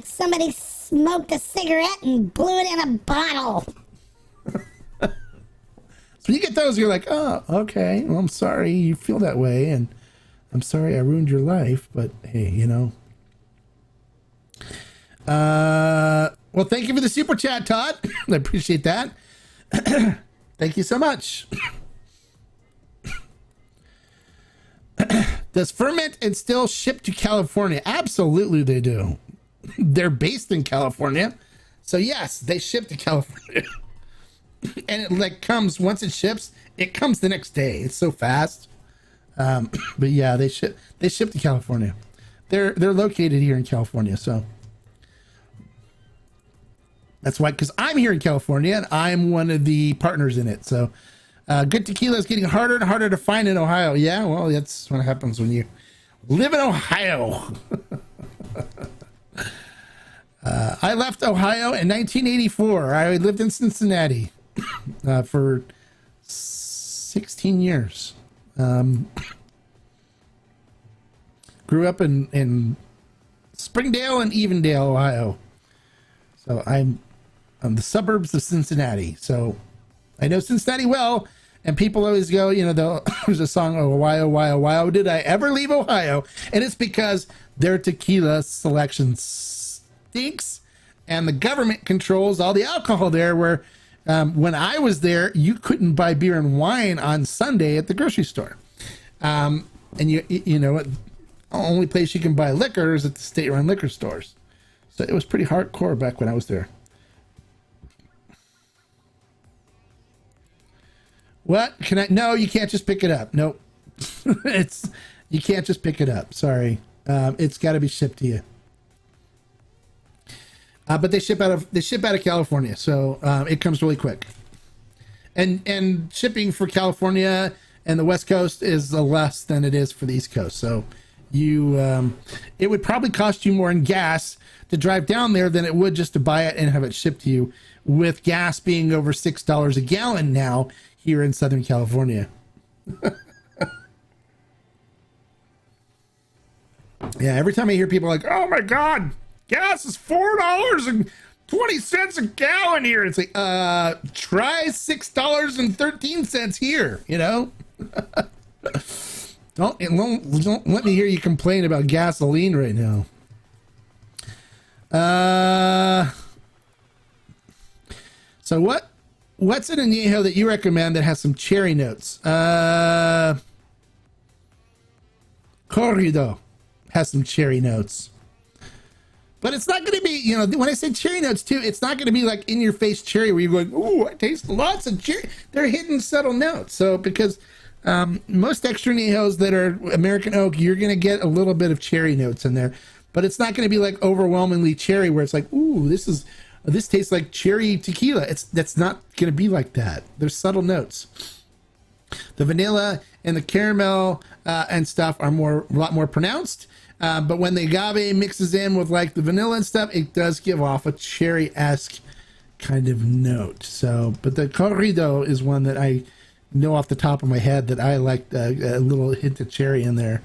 somebody smoked a cigarette and blew it in a bottle. So you get those, you're like, oh, okay. Well, I'm sorry you feel that way, and I'm sorry I ruined your life, but hey, you know. Well, thank you for the super chat, Todd. I appreciate that. Thank you so much. Does ferment and still ship to California? Absolutely they do. They're based in California. So yes, they ship to California. And it like comes, once it ships, it comes the next day. It's so fast. But yeah, they ship to California. They're located here in California, so that's why, because I'm here in California and I'm one of the partners in it. So good tequila is getting harder and harder to find in Ohio. Yeah, well, that's what happens when you live in Ohio. I left Ohio in 1984. I lived in Cincinnati for 16 years. Grew up in Springdale and Evendale, Ohio. So I'm the suburbs of Cincinnati. So I know Cincinnati well. And people always go, you know, there's a song, oh, why did I ever leave Ohio? And it's because their tequila selection stinks, and the government controls all the alcohol there, where when I was there, you couldn't buy beer and wine on Sunday at the grocery store. And you know, the only place you can buy liquor is at the state-run liquor stores. So it was pretty hardcore back when I was there. What? No, you can't just pick it up. Nope. You can't just pick it up. Sorry. It's got to be shipped to you. But they ship out of California, so it comes really quick. And shipping for California and the West Coast is less than it is for the East Coast. So it would probably cost you more in gas to drive down there than it would just to buy it and have it shipped to you, with gas being over $6 a gallon now here in Southern California. Yeah, every time I hear people like, oh my God, gas is $4.20 a gallon here. It's like, try $6.13 here, you know? Don't let me hear you complain about gasoline right now. So what's in añejo that you recommend that has some cherry notes? Corrido has some cherry notes. But it's not going to be, you know, when I say cherry notes too, it's not going to be like in your face cherry where you're going, ooh, I taste lots of cherry. They're hidden subtle notes. So because most extra añejos that are American oak, you're going to get a little bit of cherry notes in there. But it's not going to be like overwhelmingly cherry where it's like, ooh, this tastes like cherry tequila. That's not going to be like that. There's subtle notes. The vanilla and the caramel and stuff are a lot more pronounced. But when the agave mixes in with like the vanilla and stuff, it does give off a cherry-esque kind of note. So, but the corrido is one that I know off the top of my head that I like a little hint of cherry in there.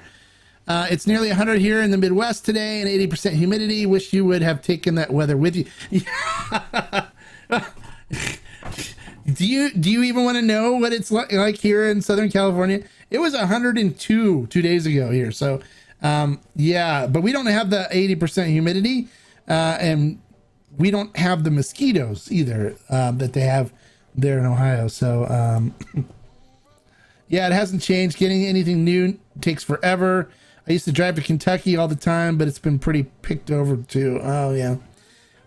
It's nearly 100 here in the Midwest today and 80% humidity. Wish you would have taken that weather with you. Do you even want to know what it's like here in Southern California? It was 102 2 days ago here. So, yeah, but we don't have the 80% humidity, and we don't have the mosquitoes either that they have there in Ohio. So, yeah, it hasn't changed. Getting anything new takes forever. I used to drive to Kentucky all the time, but it's been pretty picked over too. Oh, yeah.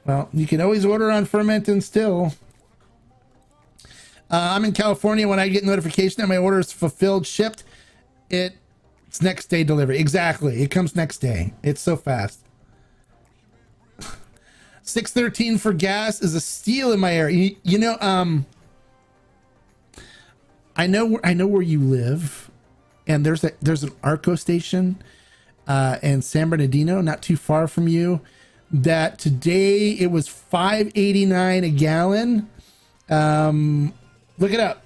Well, you can always order on Ferment and Still. I'm in California. When I get notification that my order is fulfilled, shipped, it's next day delivery. Exactly. It comes next day. It's so fast. 613 for gas is a steal in my area. You know, I know where you live, and there's an Arco station in San Bernardino, not too far from you, that today it was $5.89 a gallon. Look it up.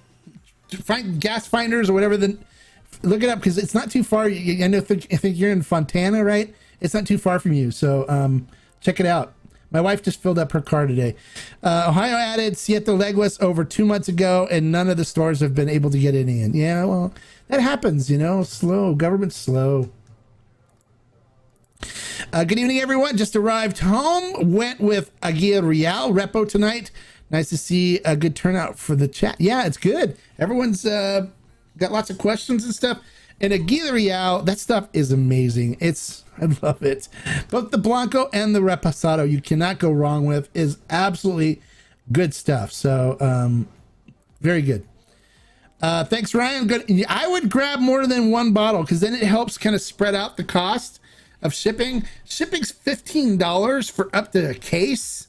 Find Gas Finders or whatever. Look it up because it's not too far. I think you're in Fontana, right? It's not too far from you, so check it out. My wife just filled up her car today. Ohio added Siete Leguas over 2 months ago, and none of the stores have been able to get any in. Yeah, well, that happens, you know. Slow. Government's slow. Good evening, everyone. Just arrived home. Went with Aguila Real Repo tonight. Nice to see a good turnout for the chat. Yeah, it's good. Everyone's got lots of questions and stuff. And Aguila Real, that stuff is amazing. I love it. Both the Blanco and the Reposado, you cannot go wrong with, is absolutely good stuff. So, very good. Thanks, Ryan. Good. I would grab more than one bottle because then it helps kind of spread out the cost of shipping. Shipping's $15 for up to a case.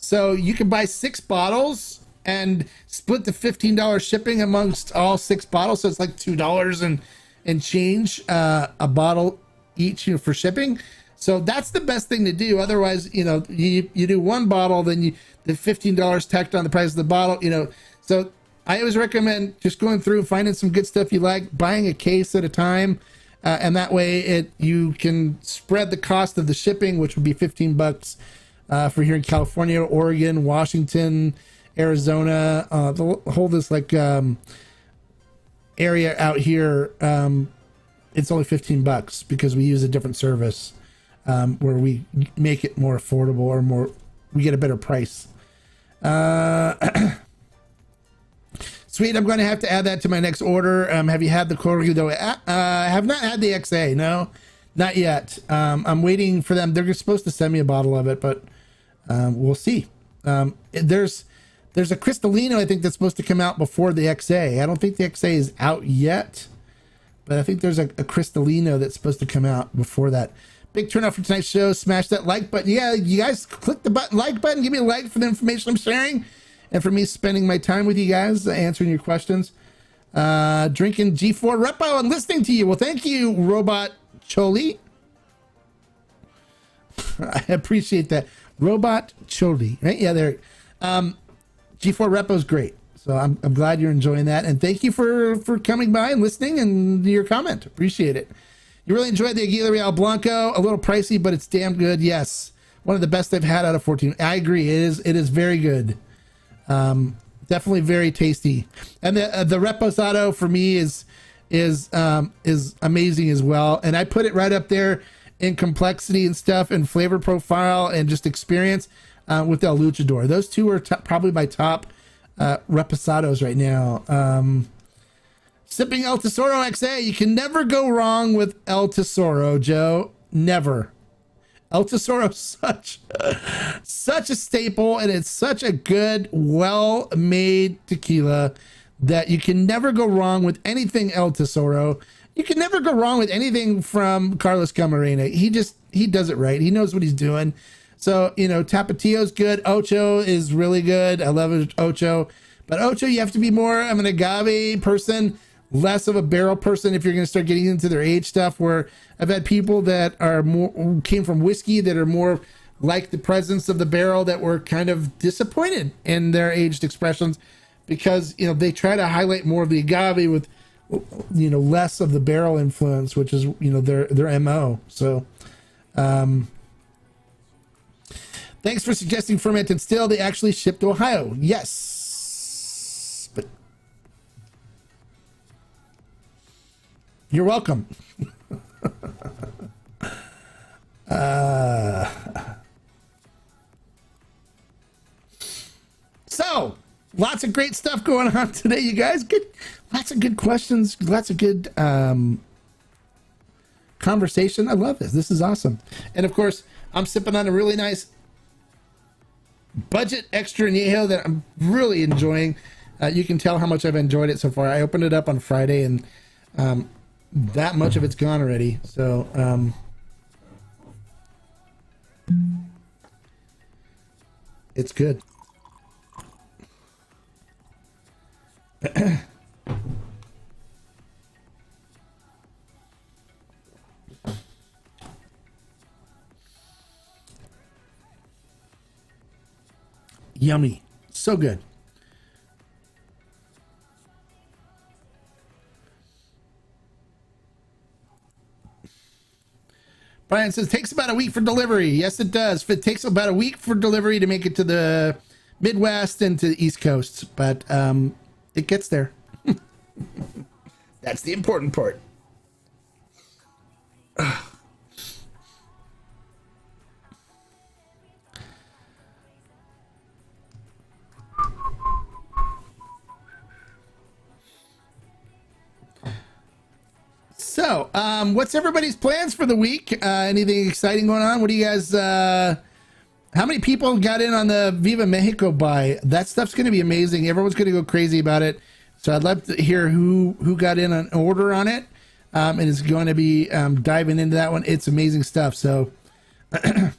So you can buy 6 bottles and split the $15 shipping amongst all 6 bottles. So it's like $2 and change a bottle each, you know, for shipping. So that's the best thing to do. Otherwise, you know, you do one bottle, then the $15 tacked on the price of the bottle, you know. So I always recommend just going through, finding some good stuff you like, buying a case at a time, and that way you can spread the cost of the shipping, which would be $15 for here in California, Oregon, Washington, Arizona, the whole this like area out here. It's only $15 because we use a different service where we make it more affordable, or we get a better price. Sweet, I'm going to have to add that to my next order. Have you had the Corrido? I have not had the XA. No, not yet. I'm waiting for them. They're supposed to send me a bottle of it, but we'll see. There's a Cristalino, I think, that's supposed to come out before the XA. I don't think the XA is out yet, but I think there's a Cristalino that's supposed to come out before that. Big turnout for tonight's show. Smash that like button. Yeah, you guys click the like button. Give me a like for the information I'm sharing and for me spending my time with you guys, answering your questions. Drinking G4 Repo and listening to you. Well, thank you, Robot Choli. I appreciate that. Robot Choli, right? Yeah, there. G4 Repo is great. So I'm glad you're enjoying that. And thank you for coming by and listening and your comment. Appreciate it. You really enjoyed the Aguila Real Blanco. A little pricey, but it's damn good. Yes. One of the best I've had out of 14. I agree. It is very good. Definitely very tasty. And the Reposado for me is amazing as well. And I put it right up there in complexity and stuff and flavor profile and just experience with El Luchador. Those two are probably my top Reposados right now. Sipping El Tesoro XA. You can never go wrong with El Tesoro, Joe. Never. El Tesoro is such a staple, and it's such a good, well-made tequila that you can never go wrong with anything El Tesoro. You can never go wrong with anything from Carlos Camarena. He does it right. He knows what he's doing. So, you know, Tapatio's good. Ocho is really good. I love Ocho. But Ocho, you have to be more of an agave person, less of a barrel person if you're going to start getting into their age stuff, where I've had people that are more came from whiskey that are more like the presence of the barrel that were kind of disappointed in their aged expressions because, you know, they try to highlight more of the agave with, you know, less of the barrel influence, which is, you know, their MO. So, thanks for suggesting Fermented Still. They actually ship to Ohio. Yes. But You're welcome. So, lots of great stuff going on today, you guys. Good, lots of good questions, lots of good conversation. I love this. This is awesome. And of course, I'm sipping on a really nice budget extra añejo that I'm really enjoying. You can tell how much I've enjoyed it so far. I opened it up on Friday, and that much of it's gone already. So it's good. Yummy. So good. Brian says, takes about a week for delivery. Yes, it does. It takes about a week for delivery to make it to the Midwest and to the East Coast, but it gets there. That's the important part. So, what's everybody's plans for the week? Anything exciting going on? What do you guys, how many people got in on the Viva Mexico buy? That stuff's going to be amazing. Everyone's going to go crazy about it. So I'd love to hear who got in an order on it. And is going to be diving into that one. It's amazing stuff. So, all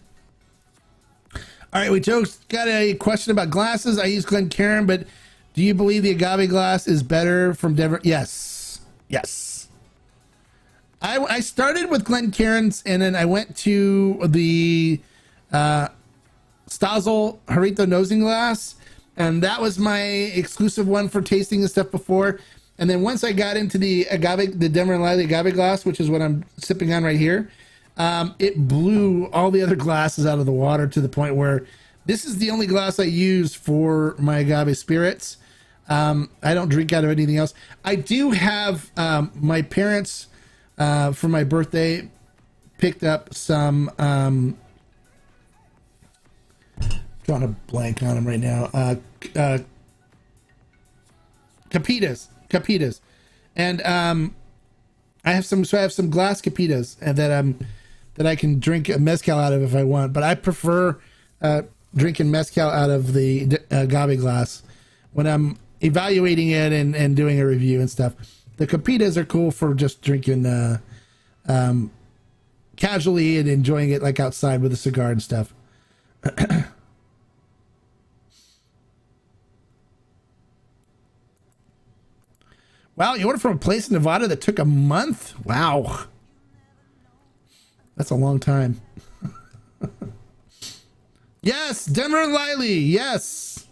right, we just got a question about glasses. I use Glencairn, but do you believe the agave glass is better from Denver? Yes. Yes. I started with Glencairn's, and then I went to the Stazel Jarrito nosing glass, and that was my exclusive one for tasting and stuff before. And then once I got into the agave, the Denver and Liley agave glass, which is what I'm sipping on right here, it blew all the other glasses out of the water to the point where this is the only glass I use for my agave spirits. I don't drink out of anything else. I do have my parents, for my birthday, picked up some, drawing a blank on them right now, Capitas. And I have some glass Capitas and that I can drink a mezcal out of if I want, but I prefer drinking mezcal out of the agave glass when I'm evaluating it and doing a review and stuff. The Capitas are cool for just drinking casually and enjoying it like outside with a cigar and stuff. Wow, you ordered from a place in Nevada that took a month? Wow. That's a long time. Yes, Denver and Liley. Yes.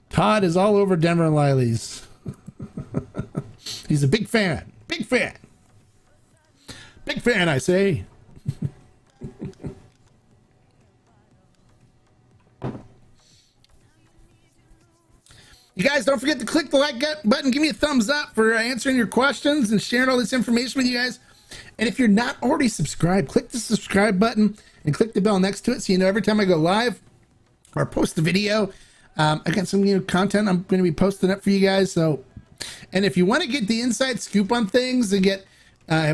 Todd is all over Denver and Liley's. He's a big fan. Big fan. Big fan, I say. You guys, don't forget to click the like button. Give me a thumbs up for answering your questions and sharing all this information with you guys. And if you're not already subscribed, click the subscribe button and click the bell next to it so you know every time I go live or post a video. I got some new content I'm going to be posting up for you guys. So, and if you want to get the inside scoop on things and get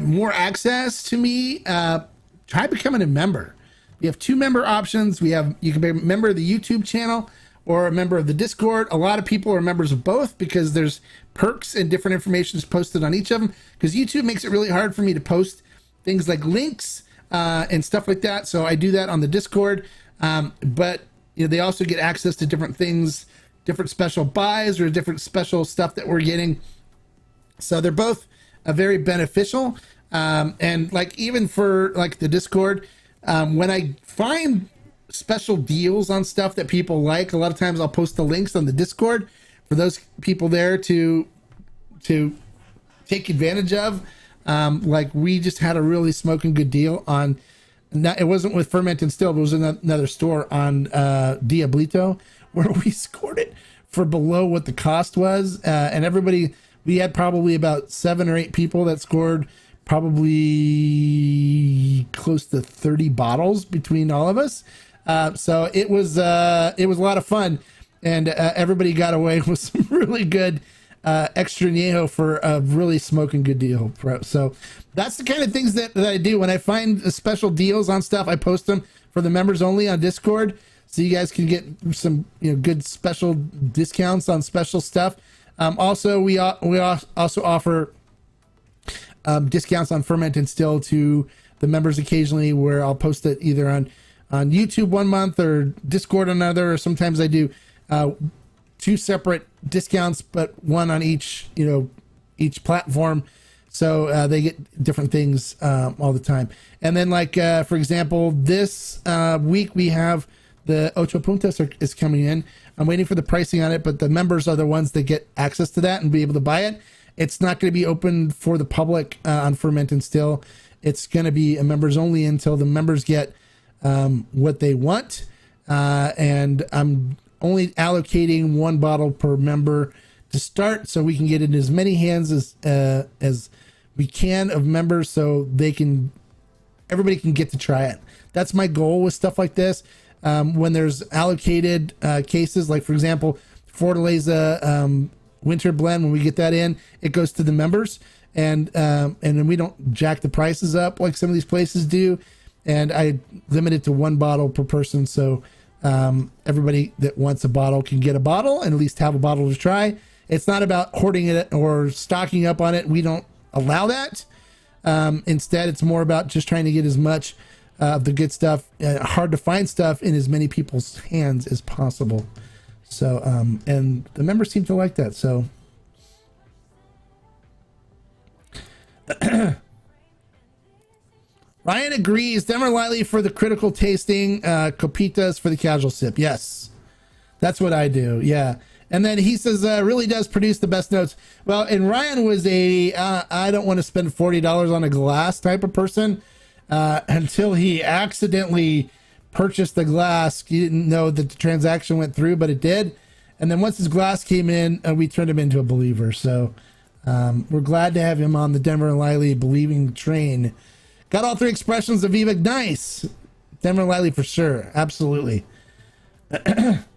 more access to me, try becoming a member. We have 2 member options. You can be a member of the YouTube channel or a member of the Discord. A lot of people are members of both because there's perks and different information is posted on each of them, because YouTube makes it really hard for me to post things like links and stuff like that. So I do that on the Discord. But you know, they also get access to different things, different special buys or different special stuff that we're getting. So they're both very beneficial. And like, even for like the Discord, when I find special deals on stuff that people like, a lot of times I'll post the links on the Discord for those people there to take advantage of. Like, we just had a really smoking good deal on, it wasn't with Ferment and Still, but it was another store on Diablito, where we scored it for below what the cost was, and everybody we had probably about 7 or 8 people that scored probably close to 30 bottles between all of us. So it was a lot of fun, and everybody got away with some really good extra añejo for a really smoking good deal. So that's the kind of things that I do. When I find special deals on stuff, I post them for the members only on Discord, so you guys can get some good special discounts on special stuff. Also, we also offer discounts on ferment and still to the members occasionally, where I'll post it either on YouTube one month or Discord another, or sometimes I do 2 separate discounts, but one on each platform, so they get different things all the time. And then, like for example, this week we have the Ocho Puntas is coming in. I'm waiting for the pricing on it, but the members are the ones that get access to that and be able to buy it. It's not going to be open for the public on Ferment and Still. It's going to be a members only until the members get what they want. And I'm only allocating 1 bottle per member to start, so we can get it in as many hands as we can of members, so everybody can get to try it. That's my goal with stuff like this. When there's allocated cases, like for example, Fortaleza winter blend, when we get that in, it goes to the members, and then we don't jack the prices up like some of these places do. And I limit it to 1 bottle per person, so everybody that wants a bottle can get a bottle and at least have a bottle to try. It's not about hoarding it or stocking up on it. We don't allow that. Instead, it's more about just trying to get as much of the good stuff, hard to find stuff, in as many people's hands as possible. So, and the members seem to like that. So, Ryan agrees. Denver Lightly for the critical tasting, Copitas for the casual sip. Yes, that's what I do. Yeah. And then he says, really does produce the best notes. Well, and Ryan was I don't want to spend $40 on a glass type of person, until he accidentally purchased the glass. He didn't know that the transaction went through, but it did. And then once his glass came in, we turned him into a believer. So we're glad to have him on the Denver and Lively believing train. Got all 3 expressions of Viva. Nice. Denver and Lively for sure. Absolutely.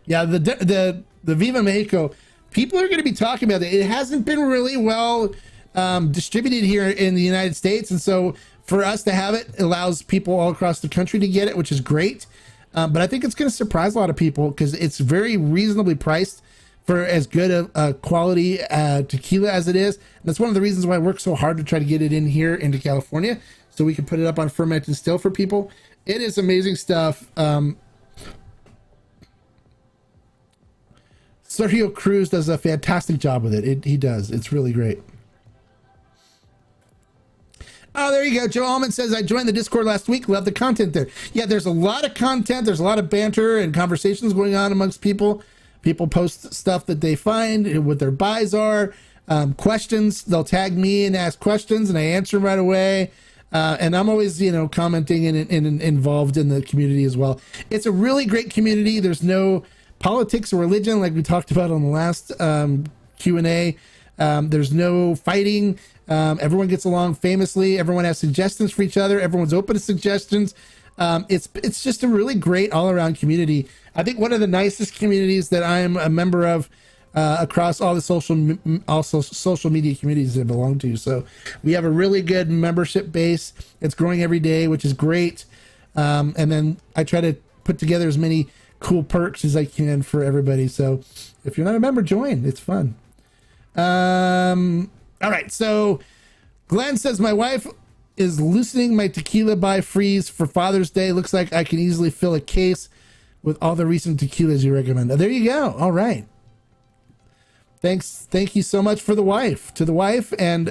Yeah, the Viva Mexico, people are going to be talking about it. It hasn't been really well distributed here in the United States, and so for us to have it allows people all across the country to get it, which is great. But I think it's going to surprise a lot of people because it's very reasonably priced for as good a quality tequila as it is. And that's one of the reasons why I work so hard to try to get it in here into California, so we can put it up on Ferment and Still for people. It is amazing stuff. Sergio Cruz does a fantastic job with it. He does. It's really great. Oh, there you go. Joe Allman says, I joined the Discord last week. Love the content there. Yeah, there's a lot of content. There's a lot of banter and conversations going on amongst people. People post stuff that they find, what their buys are, questions. They'll tag me and ask questions, and I answer them right away. And I'm always, commenting and involved in the community as well. It's a really great community. There's no politics or religion like we talked about on the last Q&A. There's no fighting. Everyone gets along famously. Everyone has suggestions for each other. Everyone's open to suggestions. It's just a really great all-around community. I think one of the nicest communities that I'm a member of across all the social media communities that I belong to. So we have a really good membership base. It's growing every day, which is great. And then I try to put together as many cool perks as I can for everybody. So if you're not a member, join. It's fun. All right, so Glenn says, my wife is loosening my tequila by freeze for Father's Day. Looks like I can easily fill a case with all the recent tequilas you recommend. There you go. All right. Thank you so much to the wife, and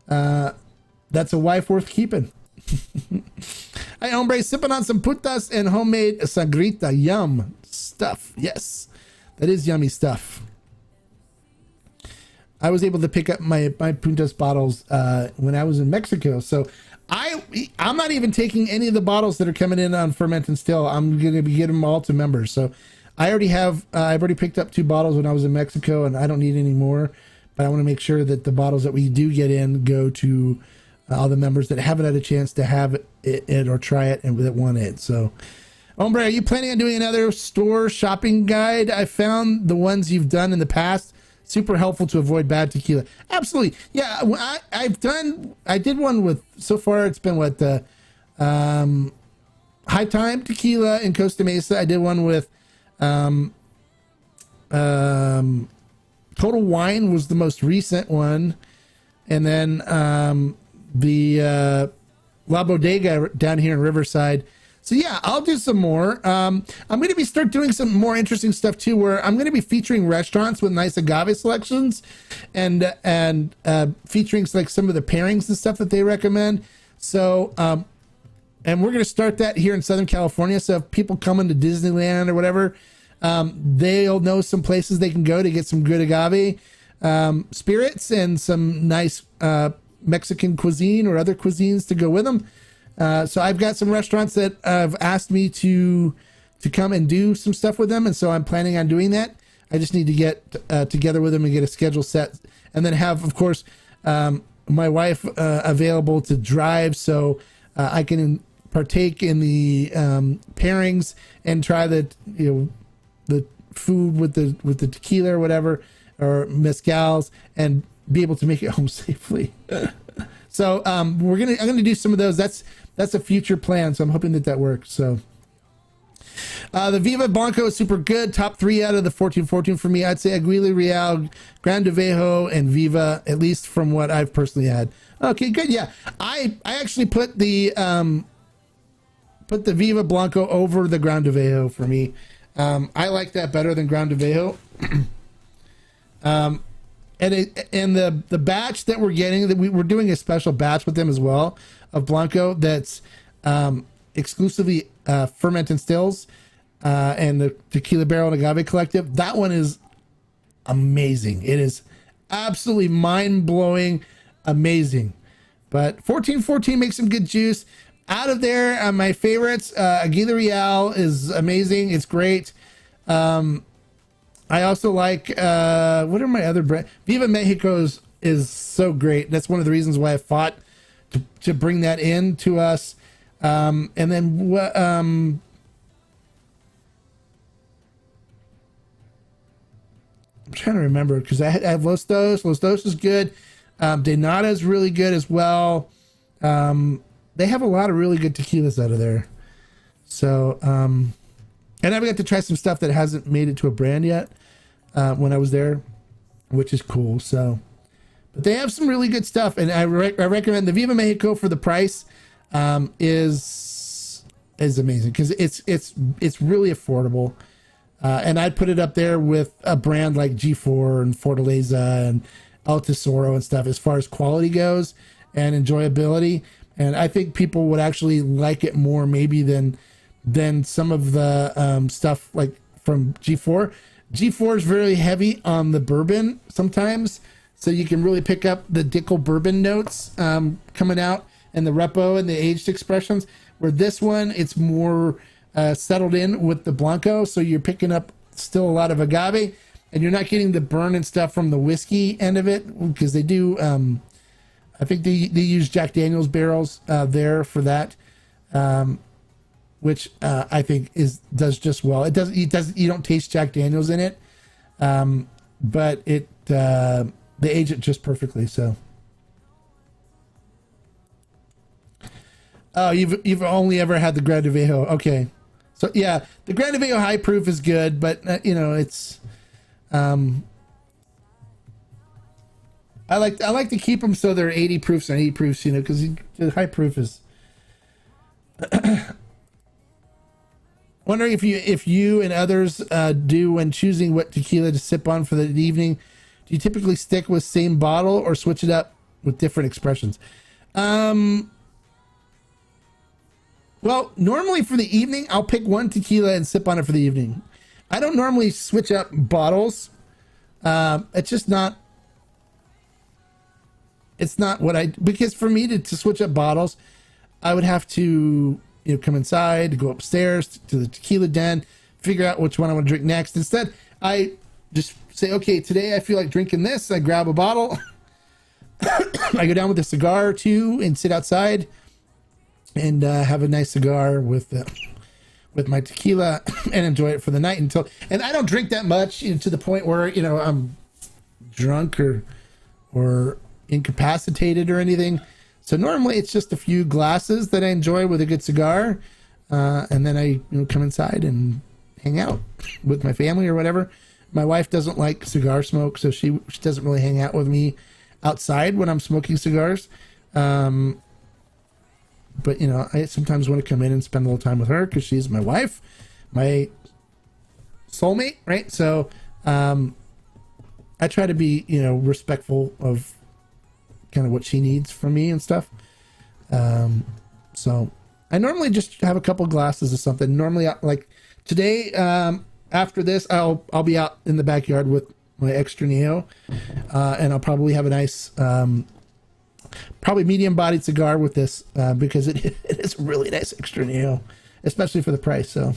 that's a wife worth keeping. Hi, hombre, sipping on some putas and homemade sangrita. Yum stuff. Yes, that is yummy stuff. I was able to pick up my Puntas bottles when I was in Mexico. So I'm not even taking any of the bottles that are coming in on Ferment and Still. I'm going to be getting them all to members. So I've already picked up 2 bottles when I was in Mexico, and I don't need any more. but I want to make sure that the bottles that we do get in go to all the members that haven't had a chance to have it or try it and that want it. So, Hombre, are you planning on doing another store shopping guide? I found the ones you've done in the past super helpful to avoid bad tequila. Absolutely. Yeah, I did one with, so far it's been what, High Time Tequila in Costa Mesa. I did one with Total Wine was the most recent one. And then the La Bodega down here in Riverside. So yeah, I'll do some more. I'm going to start doing some more interesting stuff too, where I'm going to be featuring restaurants with nice agave selections and featuring like some of the pairings and stuff that they recommend. So, and we're going to start that here in Southern California. So if people come into Disneyland or whatever, they'll know some places they can go to get some good agave spirits and some nice Mexican cuisine or other cuisines to go with them. So I've got some restaurants that have asked me to come and do some stuff with them, and so I'm planning on doing that. I just need to get together with them and get a schedule set, and then have, of course, my wife available to drive, so I can partake in the pairings and try the food with the tequila or whatever, or mezcals, and be able to make it home safely. So I'm gonna do some of those. That's a future plan. So I'm hoping that works. So the Viva Blanco is super good. Top 3 out of the 1414 for me. I'd say Aguila Real, Grande Vejo, and Viva, at least from what I've personally had. Okay, good. Yeah, I actually put the Viva Blanco over the Grande Vejo for me. I like that better than Grande Vejo. And the batch that we're getting, that we're doing a special batch with them as well of Blanco that's exclusively ferment and stills and the Tequila Barrel and Agave Collective. That one is amazing. It is absolutely mind-blowing amazing. But 1414 makes some good juice. Out of there, my favorites, Aguila Real is amazing. It's great. I also like, what are my other brands? Viva Mexico's is so great. That's one of the reasons why I fought to bring that in to us. And then, I'm trying to remember, because I have Los Dos. Los Dos is good. De Nada is really good as well. They have a lot of really good tequilas out of there. So, and I've got to try some stuff that hasn't made it to a brand yet when I was there, which is cool. So, but they have some really good stuff, and I recommend the Viva Mexico for the price. Is amazing because it's really affordable, and I'd put it up there with a brand like G4 and Fortaleza and El Tesoro and stuff as far as quality goes and enjoyability. And I think people would actually like it more maybe than some of the stuff like from G4. G4 is very heavy on the bourbon sometimes, so you can really pick up the Dickel bourbon notes coming out and the repo and the aged expressions, where this one, it's more settled in with the Blanco, so you're picking up still a lot of agave, and you're not getting the burn and stuff from the whiskey end of it, because they do, I think they use Jack Daniel's barrels there for that, which I think does just well. It doesn't. You don't taste Jack Daniel's in it, but they age it just perfectly. So, oh, you've only ever had the Grande Vejo. Okay, so yeah, the Grande Vejo high proof is good, but it's. I like to keep them so they're 80 proofs and 80 proofs, because the high proof is. Wondering if you and others do when choosing what tequila to sip on for the evening. Do you typically stick with same bottle or switch it up with different expressions? Well, normally for the evening, I'll pick one tequila and sip on it for the evening. I don't normally switch up bottles. It's just not. It's not what because for me to switch up bottles, I would have to come inside, go upstairs to the tequila den, figure out which one I want to drink next. Instead, I just say, okay, today I feel like drinking this. I grab a bottle. I go down with a cigar or two and sit outside and have a nice cigar with my tequila and enjoy it for the night and I don't drink that much, to the point where, I'm drunk or incapacitated or anything. So normally it's just a few glasses that I enjoy with a good cigar. And then I come inside and hang out with my family or whatever. My wife doesn't like cigar smoke, so she doesn't really hang out with me outside when I'm smoking cigars. But, I sometimes want to come in and spend a little time with her because she's my wife, my soulmate, right? So I try to be, respectful of kind of what she needs from me and stuff. So I normally just have a couple glasses of something. Normally, like today, after this, I'll be out in the backyard with my extra neo, and I'll probably have a nice... probably medium-bodied cigar with this because it is a really nice extra neo, especially for the price. So,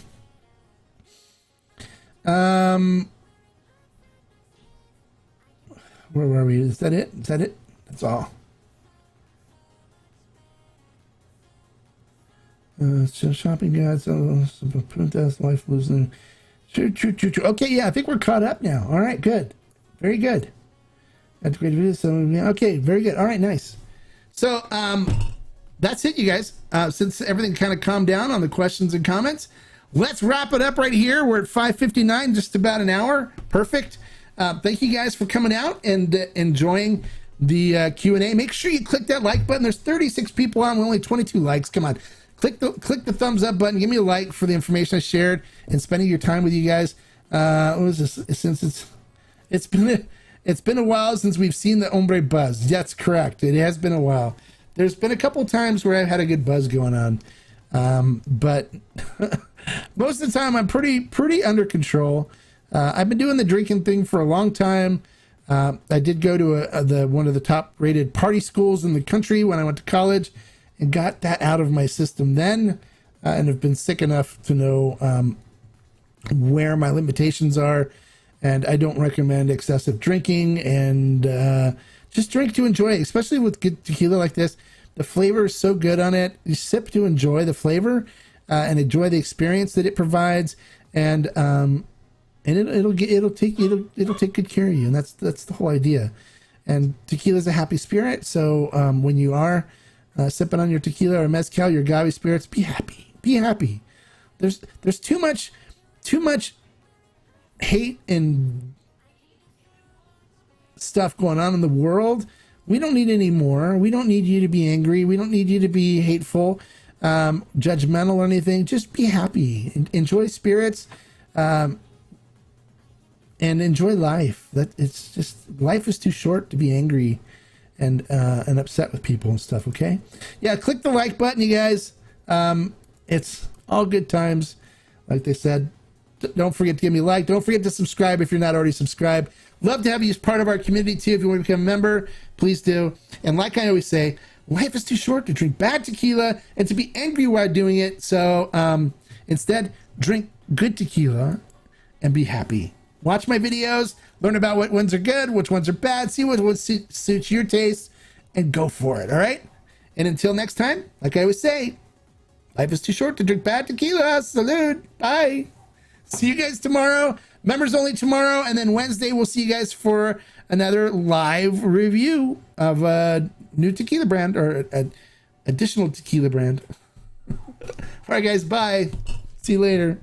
where were we? Is that it? That's all. So shopping guides, Princess Life losing. True. Okay, yeah, I think we're caught up now. All right, good, very good. That's great video. So yeah, okay, very good. All right, nice. So that's it, you guys. Since everything kind of calmed down on the questions and comments, let's wrap it up right here. We're at 5:59, just about an hour. Perfect. Thank you guys for coming out and enjoying the Q&A. Make sure you click that like button. There's 36 people on, with only 22 likes. Come on, click the thumbs up button. Give me a like for the information I shared and spending your time with you guys. What was this? Since it's been a while since we've seen the Hombre buzz. That's correct. It has been a while. There's been a couple times where I've had a good buzz going on, but most of the time I'm pretty under control. I've been doing the drinking thing for a long time. I did go to one of the top rated party schools in the country when I went to college, and got that out of my system then, and have been sick enough to know where my limitations are. And I don't recommend excessive drinking, and just drink to enjoy it, especially with good tequila like this. The flavor is so good on it. You sip to enjoy the flavor and enjoy the experience that it provides, and it'll take good care of you, and that's the whole idea. And tequila is a happy spirit, so when you are sipping on your tequila or mezcal, your agave spirits, be happy. There's too much hate and stuff going on in the world. We don't need any more. We don't need you to be angry. We don't need you to be hateful, judgmental or anything. Just be happy. Enjoy spirits, and enjoy life. Life is too short to be angry and upset with people and stuff. Okay, yeah. Click the like button, you guys. It's all good times, like they said. Don't forget to give me a like. Don't forget to subscribe if you're not already subscribed. Love to have you as part of our community too. If you want to become a member, please do. And like I always say, life is too short to drink bad tequila and to be angry while doing it. So instead, drink good tequila and be happy. Watch my videos, learn about what ones are good, which ones are bad, see what suits your taste, and go for it, all right? And until next time, like I always say, life is too short to drink bad tequila. Salud. Bye. See you guys tomorrow. Members only tomorrow, and then Wednesday we'll see you guys for another live review of a new tequila brand, or an additional tequila brand. All right, guys. Bye. See you later.